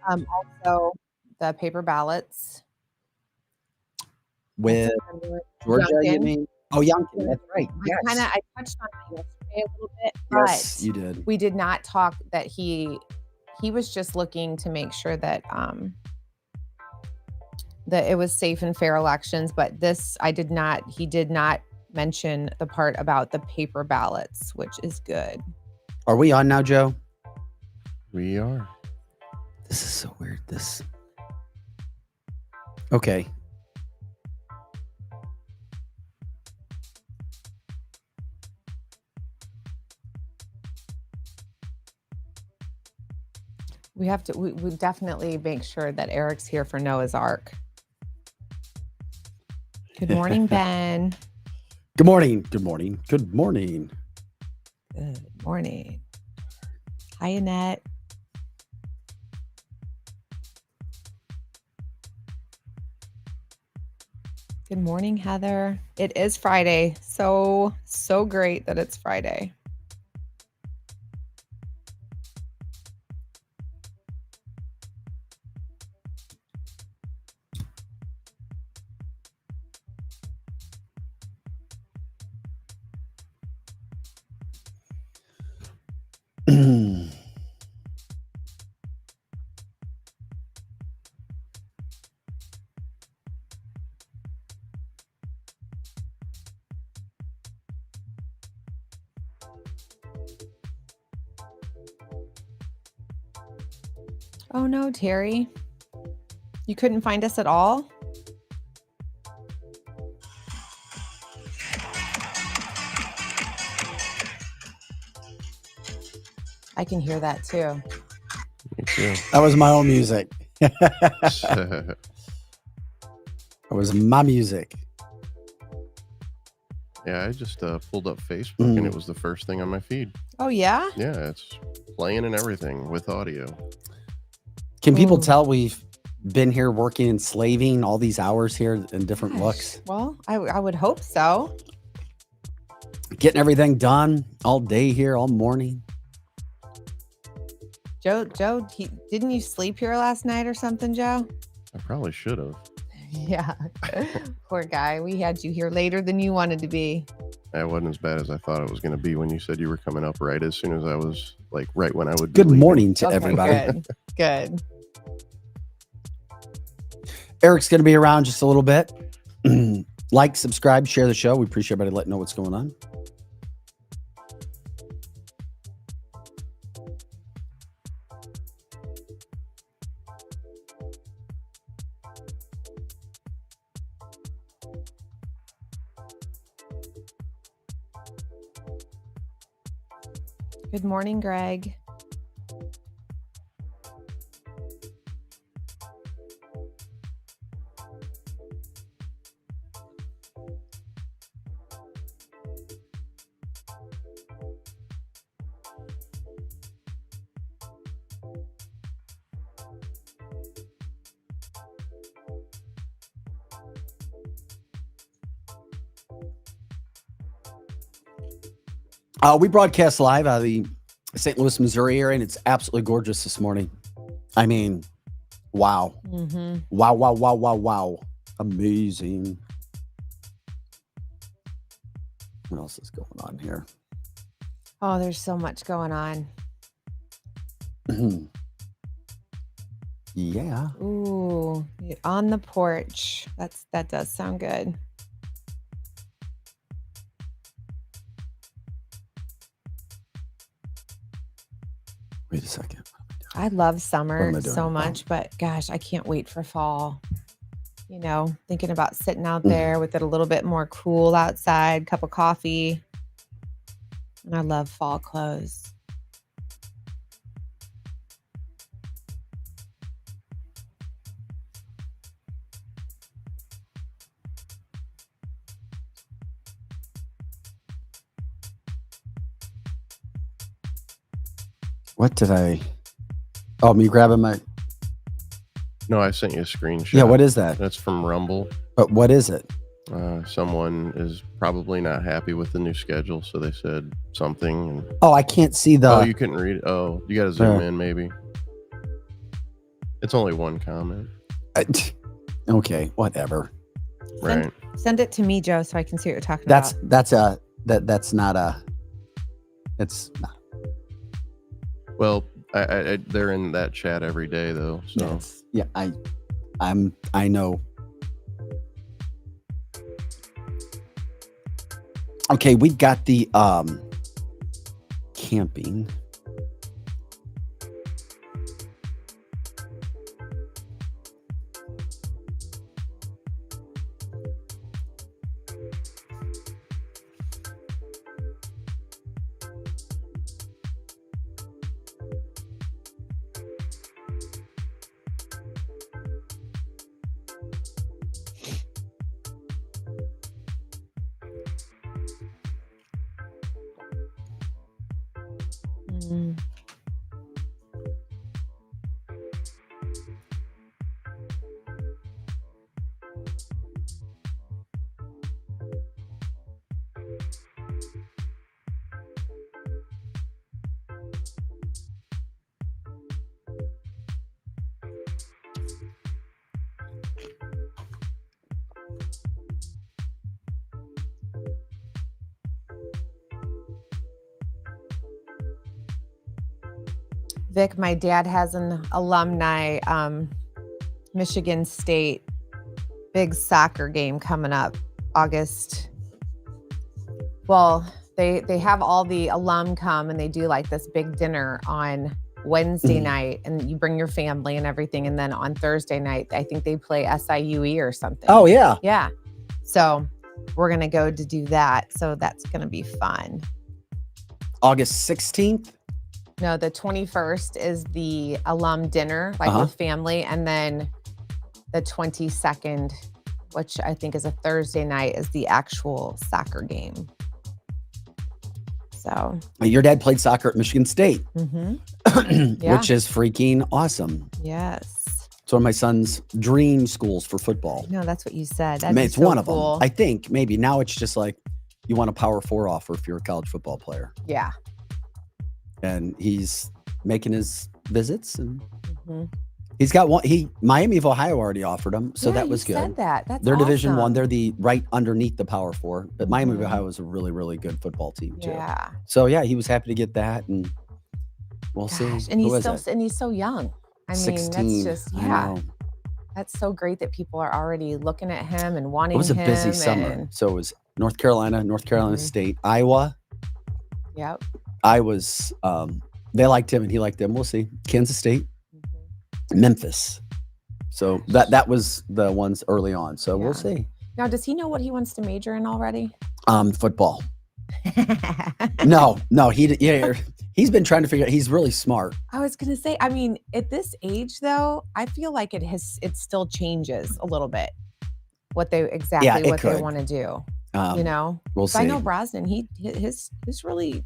Also, the paper ballots. With Georgia, you mean? Oh, Youngkin, that's right. Yes. I touched on it yesterday a little bit, Yes, but you did. we did not talk that he was just looking to make sure that that it was safe and fair elections. But this, he did not mention the part about the paper ballots, which is good. Are we on now, Joe? We are. This is so weird. Okay. We definitely make sure that Eric's here for Noah's Ark. Good morning, Ben. Good morning. Good morning. Good morning. Good morning. Hi, Annette. Good morning, Heather. It is Friday. So great that it's Friday. Oh no, Terry. You couldn't find us at all? I can hear that too. Me too. That was my own music. That was my music. Yeah, I just pulled up Facebook and it was the first thing on my feed. Oh, yeah? Yeah, it's playing and everything with audio. Can people tell we've been here working and slaving all these hours here in different looks? Well, I would hope so. Getting everything done all day here, all morning. Joe, didn't you sleep here last night or something, Joe? I probably should have. Yeah. Poor guy. We had you here later than you wanted to be. It wasn't as bad as I thought it was going to be when you said you were coming up right as soon as I was, like, right when I would be Good leaving. morning to everybody. Good. Eric's going to be around just a little bit. Like, subscribe, share the show. We appreciate everybody letting know what's going on. Good morning, Greg. We broadcast live out of the St. Louis, Missouri area, and it's absolutely gorgeous this morning. I mean, wow. Mm-hmm. Wow. Amazing. What else is going on here? Oh, there's so much going on. Yeah. Ooh, on the porch. That does sound good. Wait a second. I love summer so much, but gosh, I can't wait for fall. You know, thinking about sitting out there with it a little bit more cool outside, cup of coffee. And I love fall clothes. What did I... Oh, me grabbing my... No, I sent you a screenshot. Yeah, what is that? That's from Rumble. But what is it? Someone is probably not happy with the new schedule, so they said something. And... Oh, I can't see the... Oh, you couldn't read it? Oh, you got to zoom in, maybe. It's only one comment. Okay, whatever. Right. Send it to me, Joe, so I can see what you're talking That's about. that's not a. It's not. Well, I they're in that chat every day though. So Yeah, I know. Okay, we got the camping. Mm. Vic, my dad has an alumni Michigan State big soccer game coming up August. Well, they have all the alum come and they do like this big dinner on Wednesday night, and you bring your family and everything, and then on Thursday night I think they play SIUE or something. Oh yeah. Yeah. So we're gonna go to do that. So that's gonna be fun. August 16th. No, the 21st is the alum dinner, like with family. And then the 22nd, which I think is a Thursday night, is the actual soccer game. So Your dad played soccer at Michigan State, Yeah. which is freaking awesome. Yes. It's one of my son's dream schools for football. No, that's what you said. I mean, it's one of them. I think maybe now it's just like you want a Power 4 offer if you're a college football player. Yeah. And he's making his visits, and he's got one. Miami of Ohio already offered him, so that was you good. Said that. That's They're awesome. Division I. They're the right underneath the Power 4, but Miami of Ohio is a really, really good football team too. Yeah. So yeah, he was happy to get that, and we'll see. And he's so young. I mean, 16. that's just I know. That's so great that people are already looking at him and wanting him. It was a busy summer. So it was North Carolina State, Iowa. Yep. I was. They liked him and he liked them. We'll see. Kansas State, Memphis. So that was the ones early on. So we'll see. Now, does he know what he wants to major in already? Football. No, he's been trying to figure out. He's really smart. I was gonna say, I mean, at this age though, I feel like it still changes a little bit what they want to do. You know, we'll see. I know Brosnan, his really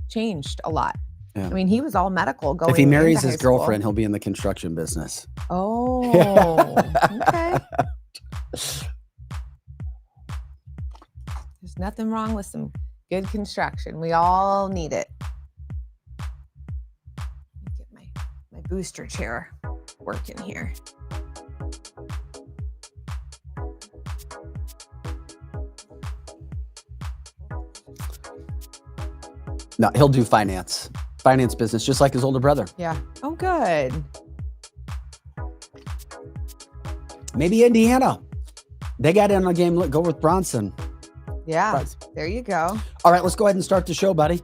changed a lot. Yeah. I mean, he was all medical going. If he marries his school. girlfriend, he'll be in the construction business. Oh, okay. There's nothing wrong with some good construction. We all need it. Let me get my booster chair working here. No, he'll do finance business, just like his older brother. Yeah. Oh, good. Maybe Indiana. They got in a game. Go with Bronson. Yeah. Right. There you go. All right, let's go ahead and start the show, buddy.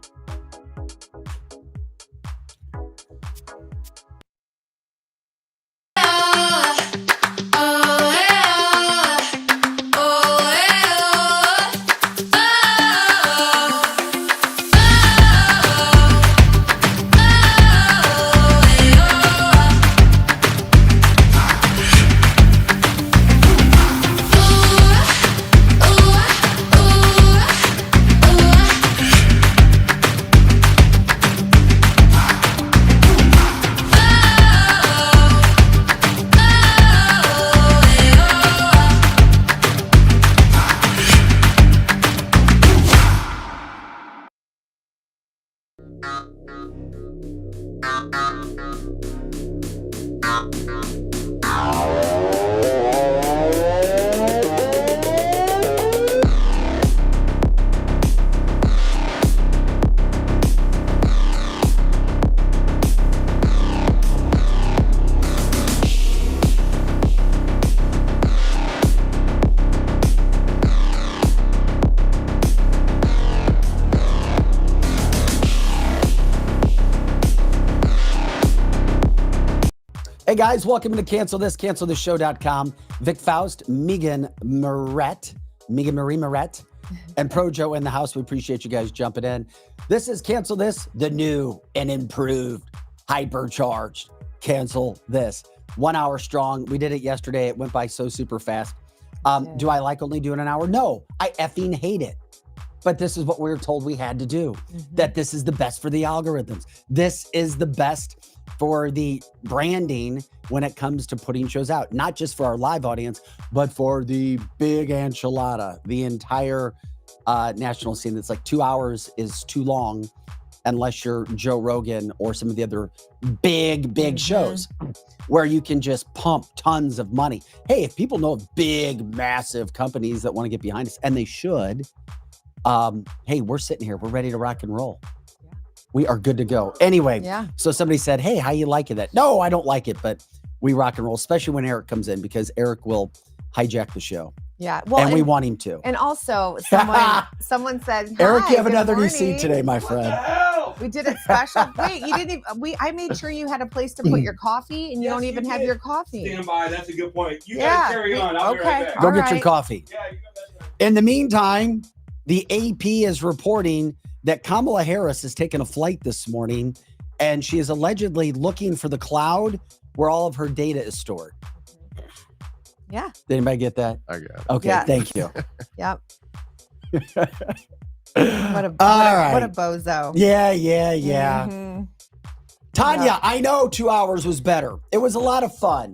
Hey guys, welcome to cancelthisshow.com. Vic Faust, Megan Marie Moret, and Pro Joe in the house. We appreciate you guys jumping in. This is Cancel This, the new and improved, hypercharged Cancel This. 1 hour strong. We did it yesterday. It went by so super fast. Do I like only doing an hour? No, I effing hate it. But this is what we were told we had to do, that this is the best for the algorithms. This is the best for the branding when it comes to putting shows out, not just for our live audience, but for the big enchilada, the entire national scene. It's like 2 hours is too long unless you're Joe Rogan or some of the other big shows where you can just pump tons of money. Hey, if people know of big, massive companies that want to get behind us, and they should, hey, we're sitting here. We're ready to rock and roll. Yeah. We are good to go. Anyway, so somebody said, hey, how you liking that? No, I don't like it, but we rock and roll, especially when Eric comes in, because Eric will hijack the show. Yeah. Well, and we want him to. And also someone said, Eric, you have another new seat today, my friend. We did it special. Wait, you didn't even, I made sure you had a place to put your coffee, and you don't even have your coffee. Stand by. That's a good point. You guys carry on. I'll be right back. Go get your coffee. Yeah, you got that. In the meantime, the AP is reporting that Kamala Harris has taken a flight this morning, and she is allegedly looking for the cloud where all of her data is stored. Yeah. Did anybody get that? I got it. Okay, thank you. Yep. What a bozo. Yeah. Tanya, Yeah. I know 2 hours was better. It was a lot of fun.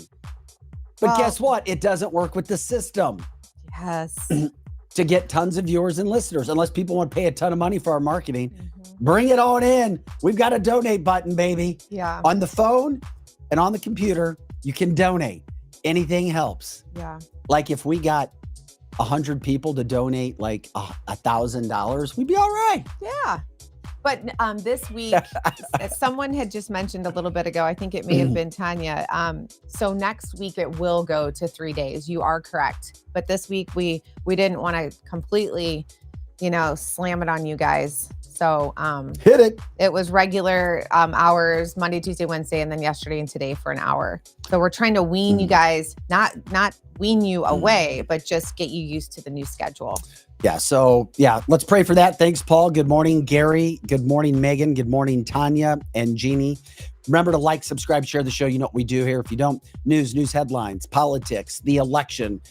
But guess what? It doesn't work with the system. Yes. To get tons of viewers and listeners, unless people want to pay a ton of money for our marketing. Bring it on in. We've got a donate button, baby. Yeah. On the phone and on the computer, you can donate. Anything helps. Yeah. Like if we got 100 people to donate like $1,000, we'd be all right. Yeah. But this week, someone had just mentioned a little bit ago, I think it may have been Tanya. So next week it will go to 3 days. You are correct. But this week we didn't want to completely, slam it on you guys. So hit it. It was regular hours, Monday, Tuesday, Wednesday, and then yesterday and today for an hour. So we're trying to wean you guys, not wean you away, but just get you used to the new schedule. Yeah. So let's pray for that. Thanks, Paul. Good morning, Gary. Good morning, Megan. Good morning, Tanya and Jeannie. Remember to like, subscribe, share the show. You know what we do here. If you don't, news headlines, politics, the election,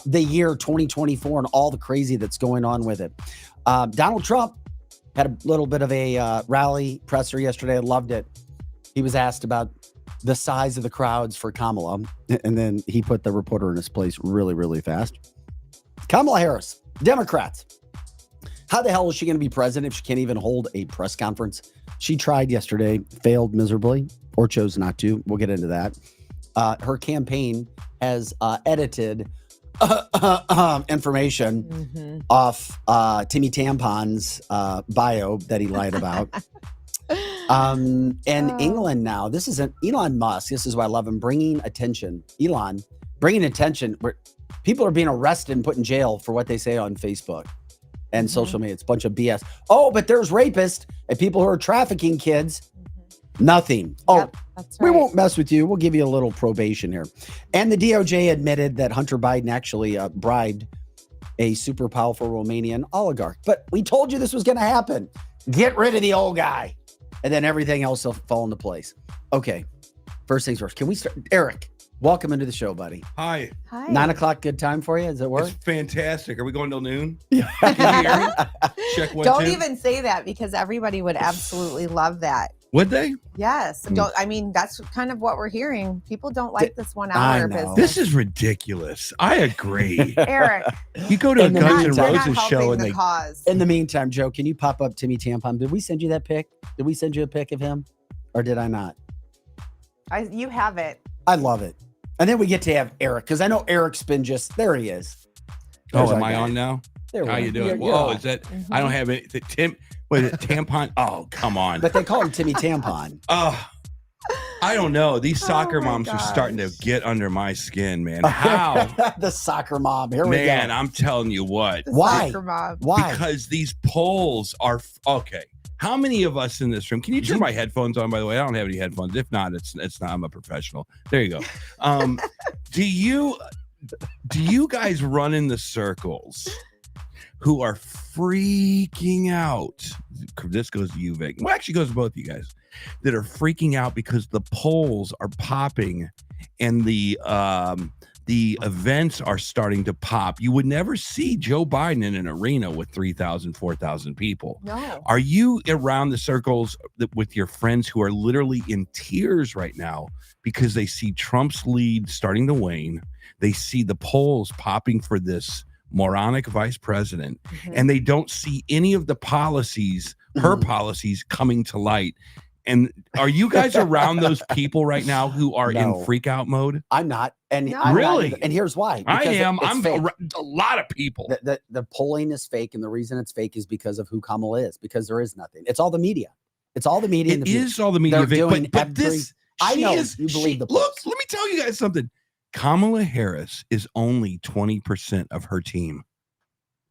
the year 2024, and all the crazy that's going on with it. Donald Trump had a little bit of a rally presser yesterday. I loved it. He was asked about the size of the crowds for Kamala, and then he put the reporter in his place really, really fast. Kamala Harris, Democrats. How the hell is she going to be president if she can't even hold a press conference? She tried yesterday, failed miserably, or chose not to. We'll get into that. Her campaign has edited information off Timmy Tampon's bio that he lied about. England now, this is an Elon Musk. This is why I love him, bringing attention where people are being arrested and put in jail for what they say on Facebook and social media. It's a bunch of BS. Oh, but there's rapists and people who are trafficking kids. Nothing. Yep, that's right. We won't mess with you. We'll give you a little probation here. And the DOJ admitted that Hunter Biden actually bribed a super powerful Romanian oligarch. But we told you this was going to happen. Get rid of the old guy. And then everything else will fall into place. Okay. First things first. Can we start? Eric, welcome into the show, buddy. Hi. 9 o'clock, good time for you? Does it work? It's fantastic. Are we going till noon? Yeah. Can you hear me? Check 1, Don't 2. even say that, because everybody would absolutely love that. Would they? Yes. That's kind of what we're hearing. People don't like this 1 hour business. This is ridiculous. I agree. Eric, You go to a Guns N' you're not Roses show and helping the they cause. In the meantime, Joe, can you pop up Timmy Tampon? Did we send you that pic? Did we send you a pic of him? Or did I not? You have it. I love it. And then we get to have Eric, because I know Eric's been there he is. Oh, There's am our I guy. on now? There we How go. you doing? You're Whoa, on. is that? I don't have any. Was it tampon? Oh, come on. But they call him Timmy Tampon. I don't know. These soccer my moms are starting to get under my skin, man. How? The soccer mom. Here we go. Man, I'm telling you what. The Why? soccer mob. Why? Because these polls are okay. How many of us in this room? Can you turn my headphones on? By the way, I don't have any headphones. If not, it's not. I'm a professional. There you go. Do you guys run in the circles who are freaking out? This goes to you, Vic. Well, actually, goes to both of you guys that are freaking out because the polls are popping and the events are starting to pop. You would never see Joe Biden in an arena with 3,000, 4,000 people. No. Are you around the circles with your friends who are literally in tears right now because they see Trump's lead starting to wane? They see the polls popping for this moronic vice president, and they don't see any of the policies, her policies, coming to light. And are you guys around those people right now who are in freak out mode? I'm not. And No. I'm Really? not, and here's why. I Because am. it's I'm fake. a lot of people. The polling is fake, and the reason it's fake is because of who Kamala is. Because there is nothing. It's all the media. It's all the media. It is all the media, They're Vic, doing but this. I she know is, you believe the look. polls. Let me tell you guys something. Kamala Harris is only 20% of her team.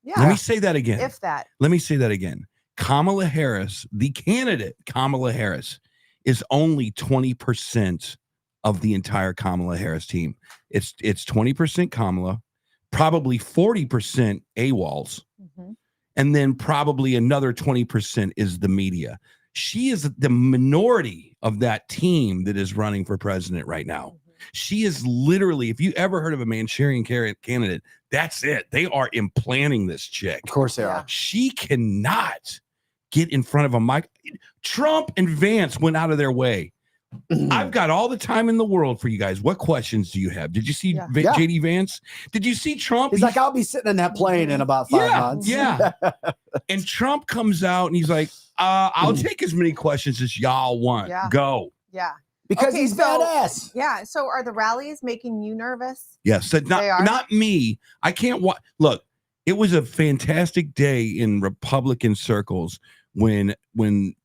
Yeah. Let me say that again. If that. Let me say that again. Kamala Harris, the candidate Kamala Harris, is only 20% of the entire Kamala Harris team. It's 20% Kamala, probably 40% Waltz, and then probably another 20% is the media. She is the minority of that team that is running for president right now. She is literally, if you ever heard of a Manchurian candidate, that's it. They are implanting this chick. Of course they are. She cannot get in front of a mic. Trump and Vance went out of their way. I've got all the time in the world for you guys. What questions do you have? Did you see JD Vance? Did you see Trump? He's like, I'll be sitting in that plane in about 5 months. Yeah. And Trump comes out and he's like, I'll take as many questions as y'all want. Yeah. Go. Yeah. Because Okay, he's so- badass. Yeah. So are the rallies making you nervous? Yes. So They are? not me. I can't watch. Look, it was a fantastic day in Republican circles when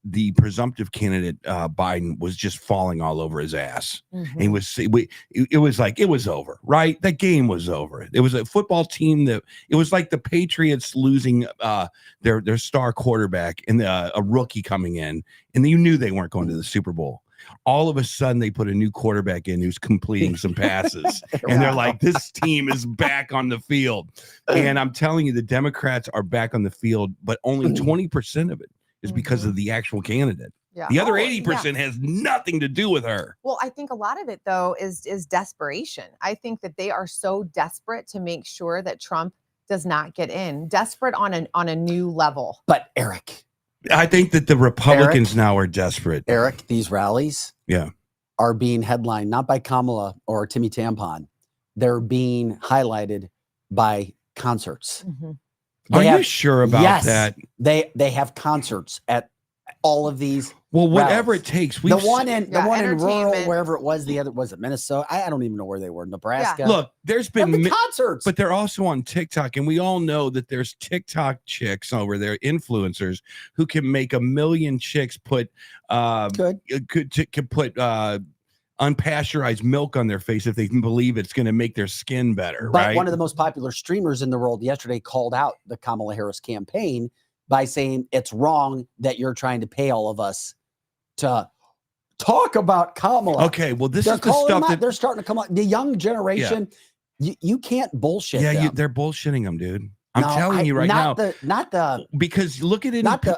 the presumptive candidate Biden was just falling all over his ass. And it was like it was over, right? That game was over. It was a football team that it was like the Patriots losing their star quarterback and a rookie coming in, and you knew they weren't going to the Super Bowl. All of a sudden, they put a new quarterback in who's completing some passes, and they're like, "This team is back on the field." And I'm telling you, the Democrats are back on the field, but only 20% of it is because of the actual candidate. Yeah. The other Oh, 80% has nothing to do with her. Well, I think a lot of it though is desperation. I think that they are so desperate to make sure that Trump does not get in. Desperate on a new level. But Eric, I think that the Republicans now are desperate. Eric, these rallies are being headlined not by Kamala or Timmy Tampon. They're being highlighted by concerts. Are you sure about that? They have concerts at all of these. Well, whatever rallies. it takes. The one in rural, entertainment. wherever it was, the other was it Minnesota? I don't even know where they were. Nebraska. Look, there's They're been the concerts, but they're also on TikTok, and we all know that there's TikTok chicks over there, influencers who can make 1 million chicks put could put unpasteurized milk on their face if they can believe it's going to make their skin better. But right? one of the most popular streamers in the world yesterday called out the Kamala Harris campaign by saying it's wrong that you're trying to pay all of us to talk about Kamala. Okay, well, this They're is the calling stuff them out. that They're starting to come out. The young generation, you can't bullshit them. they're bullshitting them, dude. I'm No, telling you right now. Not the Because look at it. not the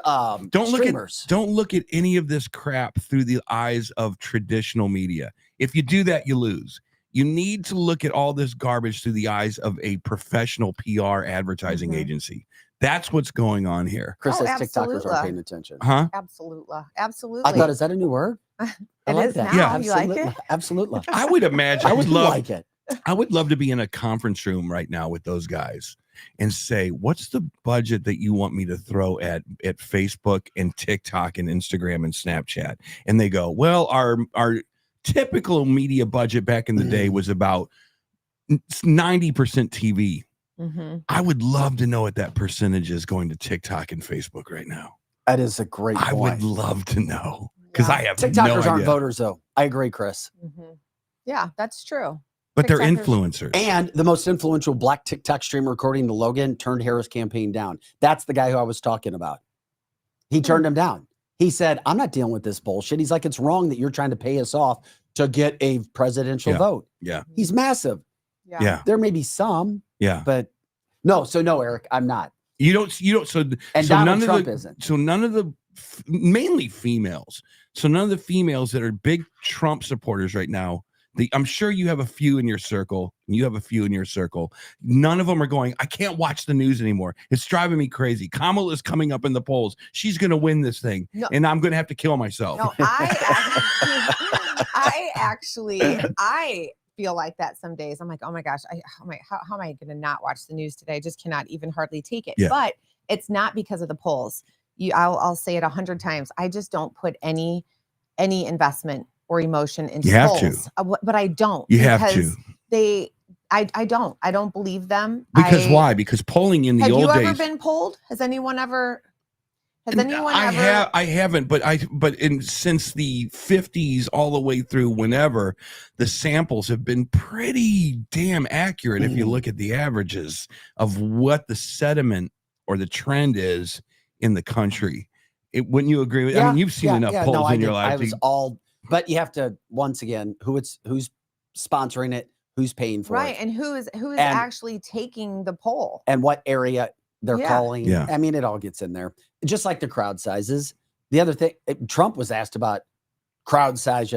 streamers. Don't look at any of this crap through the eyes of traditional media. If you do that, you lose. You need to look at all this garbage through the eyes of a professional PR advertising agency. That's what's going on here. Chris Oh, says TikTokers absolutely. aren't paying attention. Huh? Absolutely. Absolutely. I thought, is that a new word? I It like is that. now. Yeah. You like Absolutely. it? Absolutely. I would imagine. I would like it. I would love to be in a conference room right now with those guys and say, what's the budget that you want me to throw at Facebook and TikTok and Instagram and Snapchat? And they go, well, our typical media budget back in the day was about 90% TV. I would love to know what that percentage is going to TikTok and Facebook right now. That is a great point. I would love to know because I have TikTokers no aren't idea. voters, though. I agree, Chris. Yeah, that's true. But they're TikTokers. influencers. And the most influential black TikTok streamer, according to Logan, turned Harris campaign down. That's the guy who I was talking about. He turned him down. He said, I'm not dealing with this bullshit. He's like, it's wrong that you're trying to pay us off to get a presidential vote. Yeah. He's massive. Yeah. There may be some. Yeah. But no, Eric, I'm not. You don't, so Donald Trump isn't. So none of the, mainly females. So none of the females that are big Trump supporters right now, I'm sure you have a few in your circle. You have a few in your circle. None of them are going, I can't watch the news anymore. It's driving me crazy. Kamala is coming up in the polls. She's going to win this thing. No, and I'm going to have to kill myself. No, I feel like that some days. I'm like, oh my gosh, how am I going to not watch the news today? I just cannot even hardly take it. Yeah. But it's not because of the polls. I'll say it 100 times. I just don't put any investment or emotion into polls. But I don't. You have to. I don't believe them. Because why? Because polling in the old days. Have you ever been polled? Has anyone ever? I haven't, but since the 50s all the way through whenever, the samples have been pretty damn accurate. If you look at the averages of what the sentiment or the trend is in the country, wouldn't you agree with? Yeah, I mean, you've seen enough polls in your life. I was but you have to, once again, who's sponsoring it, who's paying for it, right, and who is actually taking the poll, and what area they're calling. Yeah, I mean, it all gets in there. Just like the crowd sizes. The other thing, Trump was asked about crowd size.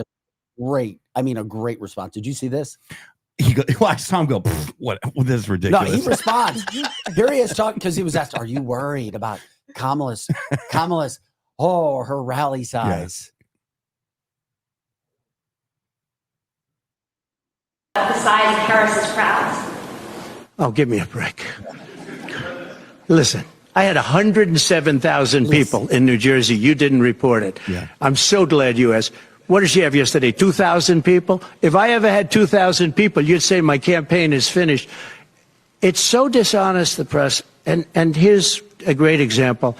Great, I mean, a great response. Did you see this? I saw him go, what? This is ridiculous. No, he responds. Here he is talking because he was asked, "Are you worried about Kamala's her rally size?" The size of Harris's crowds. Oh, give me a break. Listen, I had 107,000 people in New Jersey. You didn't report it. Yeah. I'm so glad you asked. What did she have yesterday? 2,000 people? If I ever had 2,000 people, you'd say my campaign is finished. It's so dishonest, the press. And here's a great example.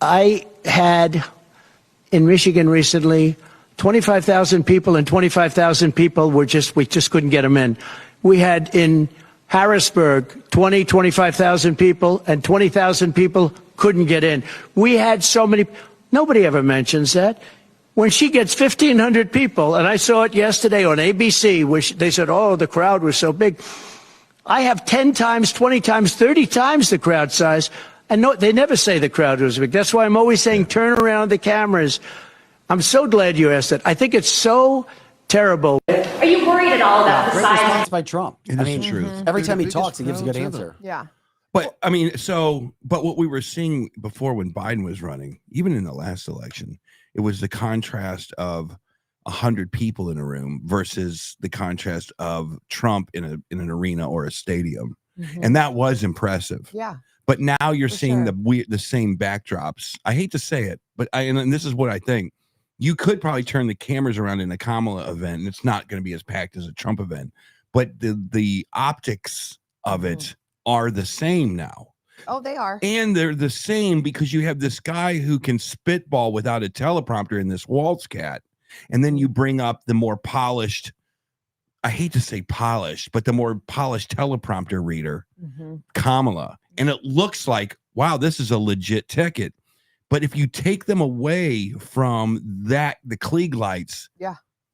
I had in Michigan recently 25,000 people, and 25,000 people we just couldn't get them in. We had in Harrisburg 25,000 people, and 20,000 people couldn't get in. We had so many. Nobody ever mentions that. When she gets 1,500 people, and I saw it yesterday on ABC, which they said, oh, the crowd was so big. I have 10 times, 20 times, 30 times the crowd size. And no, they never say the crowd was big. That's why I'm always saying turn around the cameras. I'm so glad you asked that. I think it's so terrible. Are you worried at all about the size? Response by Trump. It is the truth. Every time he talks, he gives a good answer. Yeah. But I mean, but what we were seeing before when Biden was running, even in the last election, it was the contrast of 100 people in a room versus the contrast of Trump in an arena or a stadium. And that was impressive. Yeah. But now you're seeing the same backdrops. I hate to say it, but and this is what I think. You could probably turn the cameras around in a Kamala event, and it's not going to be as packed as a Trump event. But the optics of it are the same now. Oh, they are. And they're the same because you have this guy who can spitball without a teleprompter in this Waltz cat. And then you bring up the more polished, I hate to say polished, but the more polished teleprompter reader, Kamala. And it looks like, wow, this is a legit ticket. But if you take them away from the Klieg lights,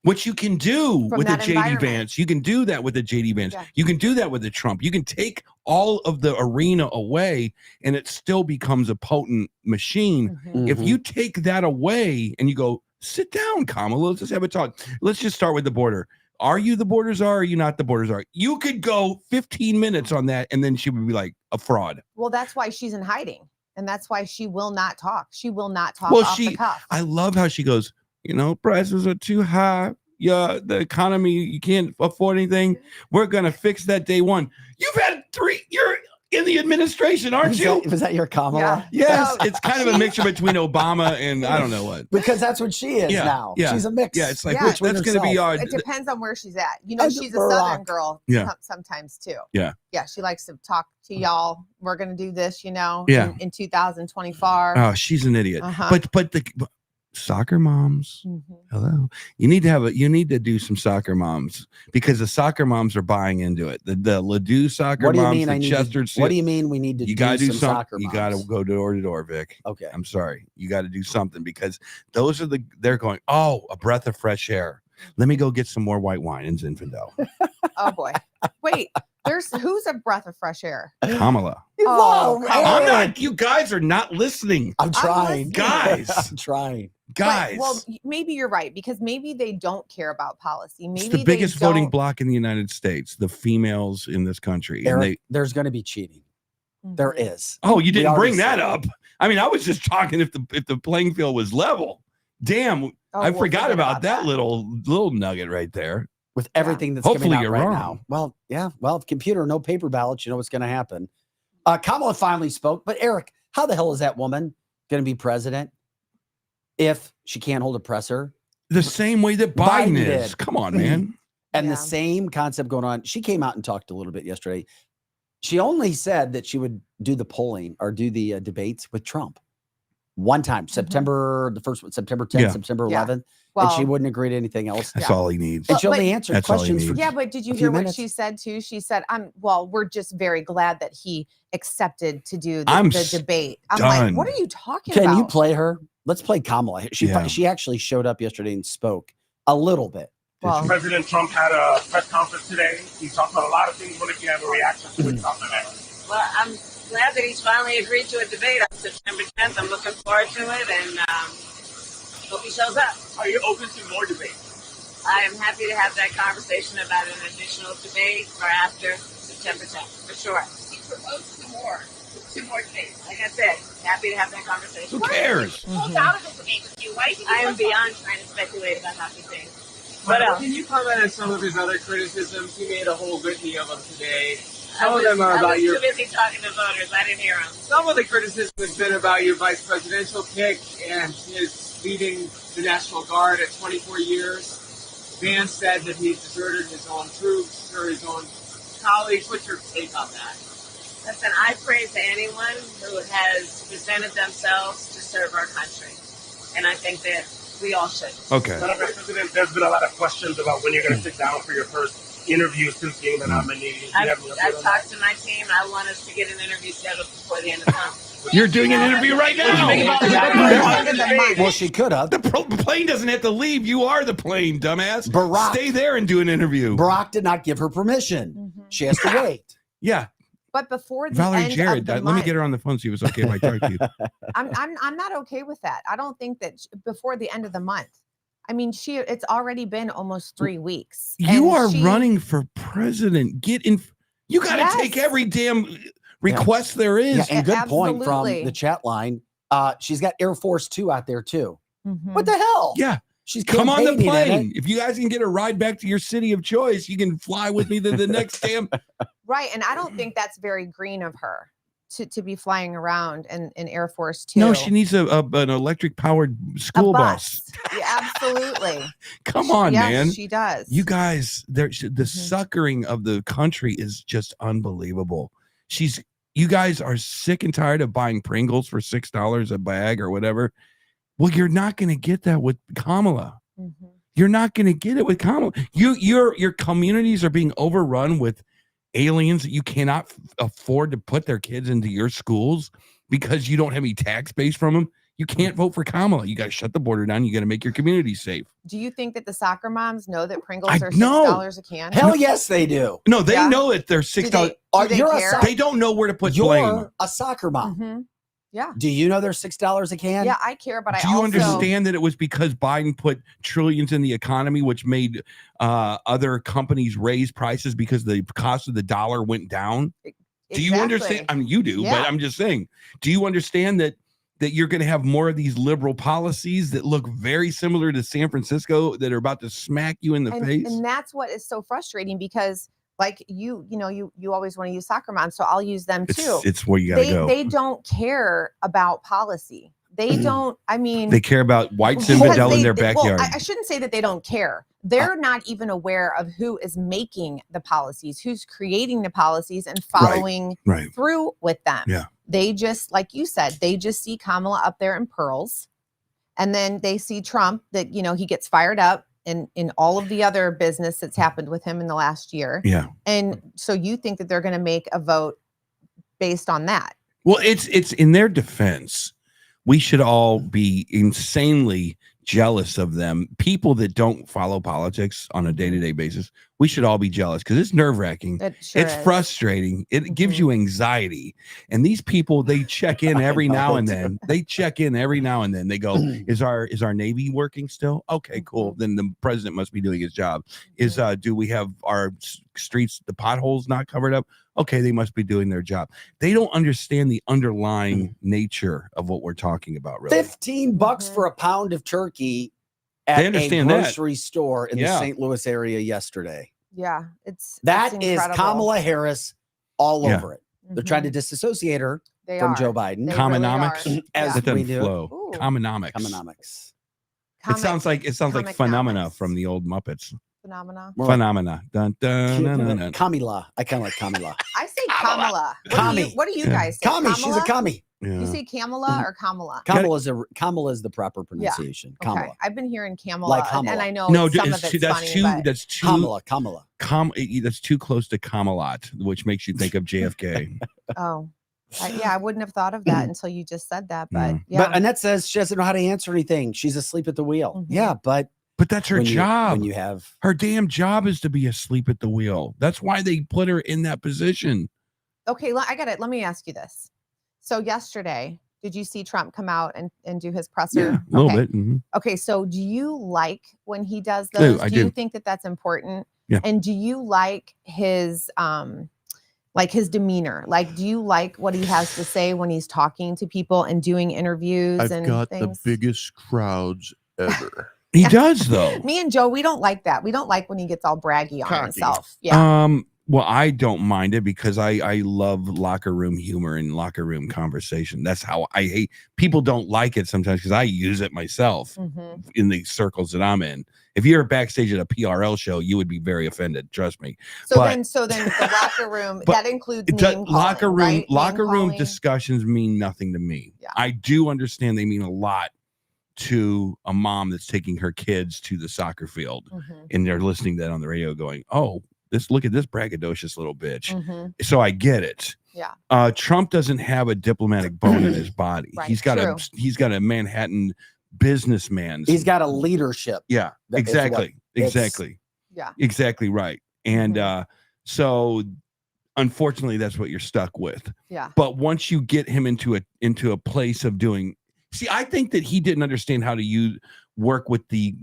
which you can do with the JD Vance, you can do that with the JD Vance, you can do that with the Trump, you can take all of the arena away and it still becomes a potent machine. If you take that away and you go, sit down, Kamala, let's just have a talk. Let's just start with the border. Are you the borders are? Are you not the borders are? You could go 15 minutes on that and then she would be like a fraud. Well, that's why she's in hiding. And that's why she will not talk. She will not talk off the cuff. I love how she goes, prices are too high. Yeah, the economy, you can't afford anything. We're going to fix that day one. You've had 3, you're in the administration, aren't you? Was that your Kamala? Yeah. Yes, it's kind of a mixture between Obama and I don't know what. Because that's what she is now. Yeah. She's a mix. Yeah, it's like, that's going to be our... It depends on where she's at. She's a Southern girl sometimes too. Yeah. Yeah, she likes to talk to y'all. We're going to do this, in 2024. Oh, she's an idiot. But soccer moms. Hello. You need to do some soccer moms because the soccer moms are buying into it. The Ladue soccer What do you moms, mean the Chester. what do you mean we need to you gotta do some soccer You moms? got to go door to door, Vic. Okay. I'm sorry. You got to do something because they're going, oh, a breath of fresh air. Let me go get some more white wine and Zinfandel. Oh boy. Wait, who's a breath of fresh air? Kamala. Oh, I'm not, you guys are not listening. I'm trying. Guys. I'm trying. Guys. Well, maybe you're right because maybe they don't care about policy. Maybe it's the biggest voting bloc in the United States, the females in this country. Eric, there's going to be cheating. There is. Oh, you didn't bring that up. I mean, I was just talking if the playing field was level. Damn, I forgot about that little nugget right there. With everything that's hopefully coming out you're right wrong. now. Well, yeah. Well, if computer, no paper ballots, you know what's going to happen. Kamala finally spoke, but Eric, how the hell is that woman going to be president if she can't hold a presser? The same way that Biden is. did. Come on, man. And the same concept going on. She came out and talked a little bit yesterday. She only said that she would do the polling or do the debates with Trump one time, September 10th, September 11th. Well, and she wouldn't agree to anything else. That's all he needs. And she only answered questions for but did you hear what she said too? She said, we're just very glad that he accepted to do the debate. I'm like, what are you talking about? Can you play her? Let's play Kamala. She actually showed up yesterday and spoke a little bit. Well, President Trump had a press conference today. He talked about a lot of things. What if you have a reaction to it? Well, I'm glad that he's finally agreed to a debate on September 10th. I'm looking forward to it and hope he shows up. Are you open to more debates? I am happy to have that conversation about an additional debate for after September 10th, for sure. He proposed two more debates. Like I said, happy to have that conversation. Who cares? Pulled out of the debate with you. Why did you I am beyond trying to speculate about hockey things. What else? Can you comment on some of his other criticisms? He made a whole litany of them today. Some of them are about I was too busy talking to voters. I didn't hear them. Some of the criticism has been about your vice presidential pick and his leading the National Guard at 24 years. Vance said that he's deserted his own troops or his own colleagues. What's your take on that? Listen, I praise anyone who has presented themselves to serve our country. And I think that we all should. Okay. Madam President, there's been a lot of questions about when you're going to sit down for your first interview since being the nominee. I've talked to my team. I want us to get an interview scheduled before the end of the month. You're doing an interview right now. Well, she could have. The plane doesn't have to leave. You are the plane, dumbass. Stay there and do an interview. Barack did not give her permission. She has to wait. Yeah. But before the Valerie end Jarrett, of the let month, me get her on the phone. See if it's okay if I talk to you. I'm not okay with that. I don't think that before the end of the month. I mean, it's already been almost 3 weeks. You are running for president. Get in. You got to take every damn request there is. Yeah, and good point from the chat line. She's got Air Force 2 out there too. What the hell? Yeah. She's come on the campaigning in plane. it. If you guys can get a ride back to your city of choice, you can fly with me to the next damn. Right. And I don't think that's very green of her to be flying around in Air Force 2. No, she needs an electric powered school bus. Yeah, absolutely. Come on, man. She does. You guys, the suckering of the country is just unbelievable. You guys are sick and tired of buying Pringles for $6 a bag or whatever. Well, you're not going to get that with Kamala. You're not going to get it with Kamala. Your communities are being overrun with aliens that you cannot afford to put their kids into your schools because you don't have any tax base from them. You can't vote for Kamala. You got to shut the border down. You got to make your community safe. Do you think that the soccer moms know that Pringles are $6 a can? Hell yes, they do. No, they know that they're $6. They don't know where to put blame. You're a soccer mom. Yeah. Do you know they're $6 a can? Yeah, I care, but do you understand that it was because Biden put trillions in the economy, which made other companies raise prices because the cost of the dollar went down? Do you understand? I mean, you do, but I'm just saying. Do you understand that you're going to have more of these liberal policies that look very similar to San Francisco that are about to smack you in the face? And that's what is so frustrating because. Like you always want to use soccer moms, so I'll use them too. It's where you gotta go. They don't care about policy. They don't. I mean, they care about white Zinfandel in their backyard. Well, I shouldn't say that they don't care. They're not even aware of who is making the policies, who's creating the policies, and following through with them. Yeah. They just, like you said, they just see Kamala up there in pearls, And then they see Trump, that, you know, he gets fired up in all of the other business that's happened with him in the last year. Yeah. And so you think that they're going to make a vote based on that? Well, it's in their defense. We should all be insanely jealous of them. People that don't follow politics on a day-to-day basis, we should all be jealous because it's nerve-wracking. It's frustrating. It gives you anxiety. And these people, they check in every now and then. They check in every now and then. They go, is our Navy working still? Okay, cool. Then the president must be doing his job. Do we have our streets, the potholes not covered up? Okay, they must be doing their job. They don't understand the underlying nature of what we're talking about, really. $15 for a pound of turkey at a grocery store in the St. Louis area yesterday. Yeah, that is Kamala Harris all over it. They're trying to disassociate her from Joe Biden. Commonomics, really as it we doesn't do. Flow. Commonomics. Commonomics. It sounds like phenomena from the old Muppets. Phenomena. Dun, dun, dun, dun, dun. Kamala. I kind of like Kamala. I say Kamala. What do you guys say? Kami. She's a Kami. Yeah. You say Kamala or Kamala? Kamala is the proper pronunciation. Yeah. Kamala. Okay. I've been hearing Kamala, Like Kamala. and I know No, some of it's funny, but that's too Kamala. That's too close to Camelot, which makes you think of JFK. oh. I wouldn't have thought of that until you just said that. But yeah. But Annette says she doesn't know how to answer anything. She's asleep at the wheel. Yeah, but that's her job. When you have her damn job is to be asleep at the wheel. That's why they put her in that position. Okay, I got it. Let me ask you this. So yesterday, did you see Trump come out and do his presser? Yeah, a little bit. Mm-hmm. Okay, so do you like when he does those? Do you think that that's important? Yeah. And do you like his his demeanor? Like, do you like what he has to say when he's talking to people and doing interviews? I've got the biggest crowds ever. He does, though. Me and Joe, we don't like that. We don't like when he gets all braggy on himself. Yeah. Well, I don't mind it because I love locker room humor and locker room conversation. That's how I hate. People don't like it sometimes because I use it myself in the circles that I'm in. If you're backstage at a PRL show, you would be very offended. Trust me. So then the locker room that includes name calling, locker room discussions mean nothing to me. Yeah. I do understand they mean a lot to a mom that's taking her kids to the soccer field and they're listening to that on the radio going, oh, look at this braggadocious little bitch. So I get it. Yeah. Trump doesn't have a diplomatic bone in his body. Right. He's got a Manhattan businessman. He's got a leadership. Yeah, exactly. Yeah. Exactly right. And so unfortunately that's what you're stuck with. Yeah. But once you get him into a place of doing, see, I think that he didn't understand how to work with the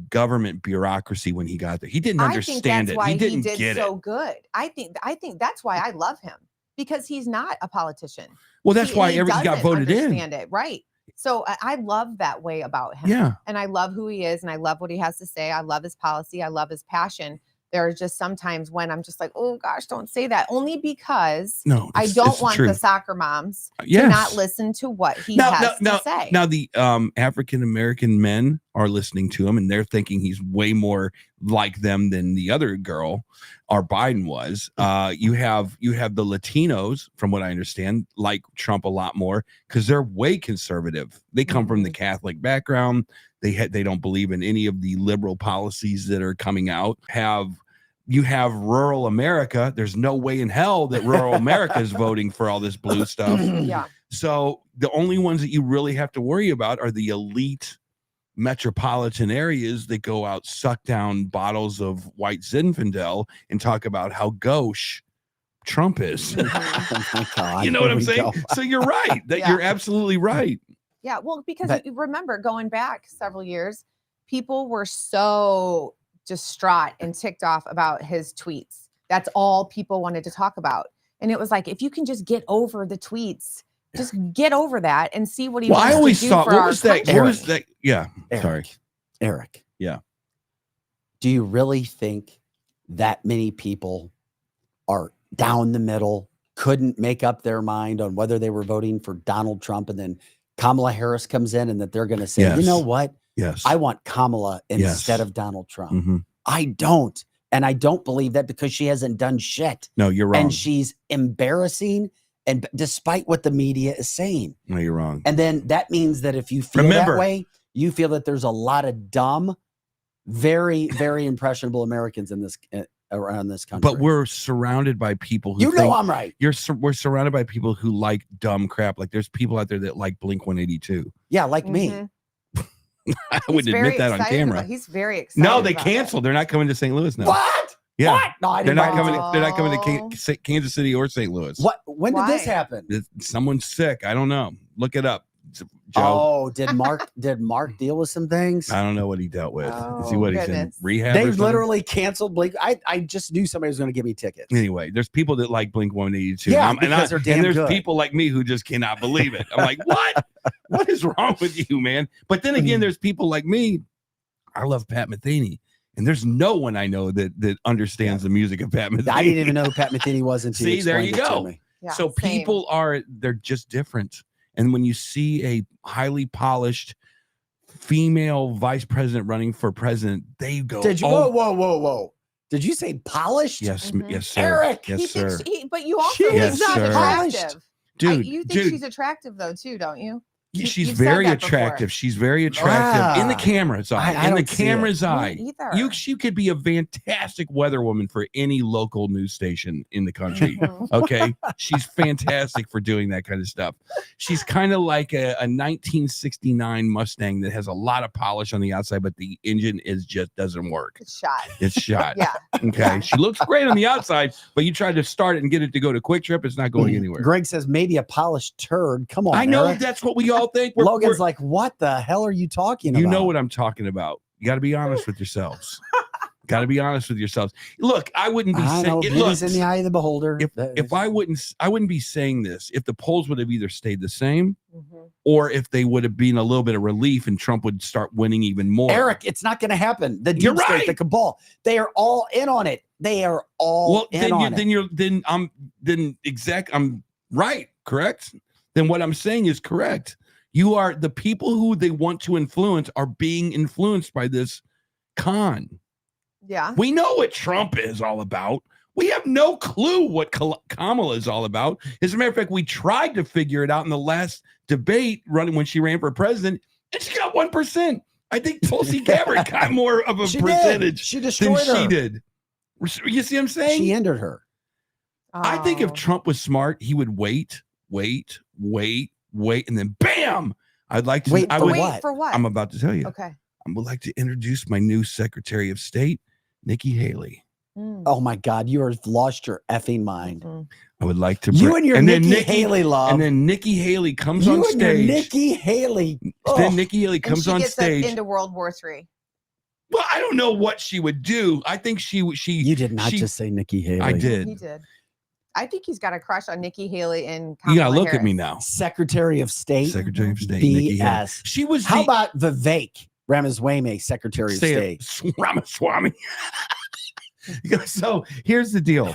government bureaucracy when he got there. He didn't understand it. He didn't get it. So good. I think that's why I love him, because he's not a politician. Well, that's why everything got voted in. It, right. So I love that way about him. Yeah. And I love who he is, and I love what he has to say. I love his policy. I love his passion. There are just sometimes when I'm just like, oh gosh, don't say that. Only because I don't want the soccer moms to not listen to what he has to say. Now the African-American men are listening to him and they're thinking he's way more like them than the other girl, or Biden was. You have the Latinos, from what I understand, like Trump a lot more because they're way conservative. They come from the Catholic background. They don't believe in any of the liberal policies that are coming out. You have rural America. There's no way in hell that rural America is voting for all this blue stuff. Yeah. So the only ones that you really have to worry about are the elite metropolitan areas that go out, suck down bottles of white Zinfandel and talk about how gauche Trump is. Oh my God, you know what I'm saying? So you're right. You're absolutely right. Yeah, well, because you remember going back several years, people were so distraught and ticked off about his tweets. That's all people wanted to talk about. And it was like, if you can just get over the tweets, just get over that and see what he wants to do for our country. What was that? Yeah, Eric. Yeah. Do you really think that many people are down the middle, couldn't make up their mind on whether they were voting for Donald Trump, and then Kamala Harris comes in and that they're going to say, you know what? Yes. I want Kamala instead of Donald Trump. I don't. And I don't believe that because she hasn't done shit. No, you're wrong. And she's embarrassing. And despite what the media is saying. No, you're wrong. And then that means that if you feel that way, you feel that there's a lot of dumb, very, very impressionable Americans in this around this country. But we're surrounded by people who I'm right. We're surrounded by people who like dumb crap. Like there's people out there that like Blink 182. Yeah, like me. I wouldn't admit that on camera. He's very excited. No, they canceled. They're not coming to St. Louis now. What? Yeah. What? No, I they're didn't. not coming to Kansas City or St. Louis. What? When did this happen? Someone's sick. I don't know. Look it up. Joe. Oh, did Mark deal with some things? I don't know what he dealt with. Oh, Is he what he's in rehab? They literally canceled Blink. I just knew somebody was going to give me tickets. Anyway, there's people that like Blink 182. Yeah, because they're damn there's good. people like me who just cannot believe it. I'm like, what? What is wrong with you, man? But then again, there's people like me. I love Pat Metheny. And there's no one I know that understands the music of Pat Metheny. I didn't even know who Pat Metheny was until you See, there you explained it to go. me. Yeah, So same. people they're just different. And when you see a highly polished female vice president running for president, they go, Did you? oh, Whoa. Did you say polished? yes, Mhm. yes, sir. Eric, yes, He sir. thinks but you also She think is she's not attractive. Dude, You think dude, she's attractive though too, don't you? she's you've said very that before. attractive. She's very attractive in the Ah. camera's eye. I In the don't see it. camera's eye. Me either. She could be a fantastic weatherwoman for any local news station in the country. Mhm. Okay. She's fantastic for doing that kind of stuff. She's kind of like a 1969 Mustang that has a lot of polish on the outside, but the engine just doesn't work. It's shot. It's shot. Yeah. Okay. She looks great on the outside, but you try to start it and get it to go to Quick Trip, it's not going anywhere. Greg says maybe a polished turd. Come on, I know Eric. that's what we all think. Logan's like, what the hell are you talking about? You know what I'm talking about. You got to be honest with yourselves. Got to be honest with yourselves. Look, I wouldn't be I know, saying beauty's in the eye of the beholder. if I wouldn't be saying this if the polls would have either stayed the same Mhm. or if they would have been a little bit of relief and Trump would start winning even more. Eric, it's not going to happen. The You're deep state, right. the cabal, they are all in on it. They are all in on it. I'm right, correct? Then what I'm saying is correct. You are the people who they want to influence are being influenced by this con. Yeah. We know what Trump is all about. We have no clue what Kamala is all about. As a matter of fact, we tried to figure it out in the last debate running when she ran for president, and she got 1%. I think Tulsi Gabbard got more of a She did. percentage She than destroyed her. she did. You see what I'm saying? She ended her. I think if Oh. Trump was smart, he would wait, and then bam! I'd like to. Wait I for would. what? For what? I'm about to tell you. Okay. I would like to introduce my new Secretary of State, Nikki Haley. Mm. Oh my God, you have lost your effing mind. Mhm. I would like to. You and your then Nikki Haley love. And then Nikki Haley comes you on and your stage. Nikki Haley. Then Ugh. Nikki Haley And comes she on gets us stage. into World War III. Well, I don't know what she would do. I think she. You did not just say Nikki Haley. I did. He did. I think he's got a crush on Nikki Haley and You Kamala gotta look at Harris. me now. Secretary of State. Secretary of State, Nikki Haley. BS. She was. How about Vivek Ramaswamy, Secretary of say State? it, Ramaswamy? So here's the deal.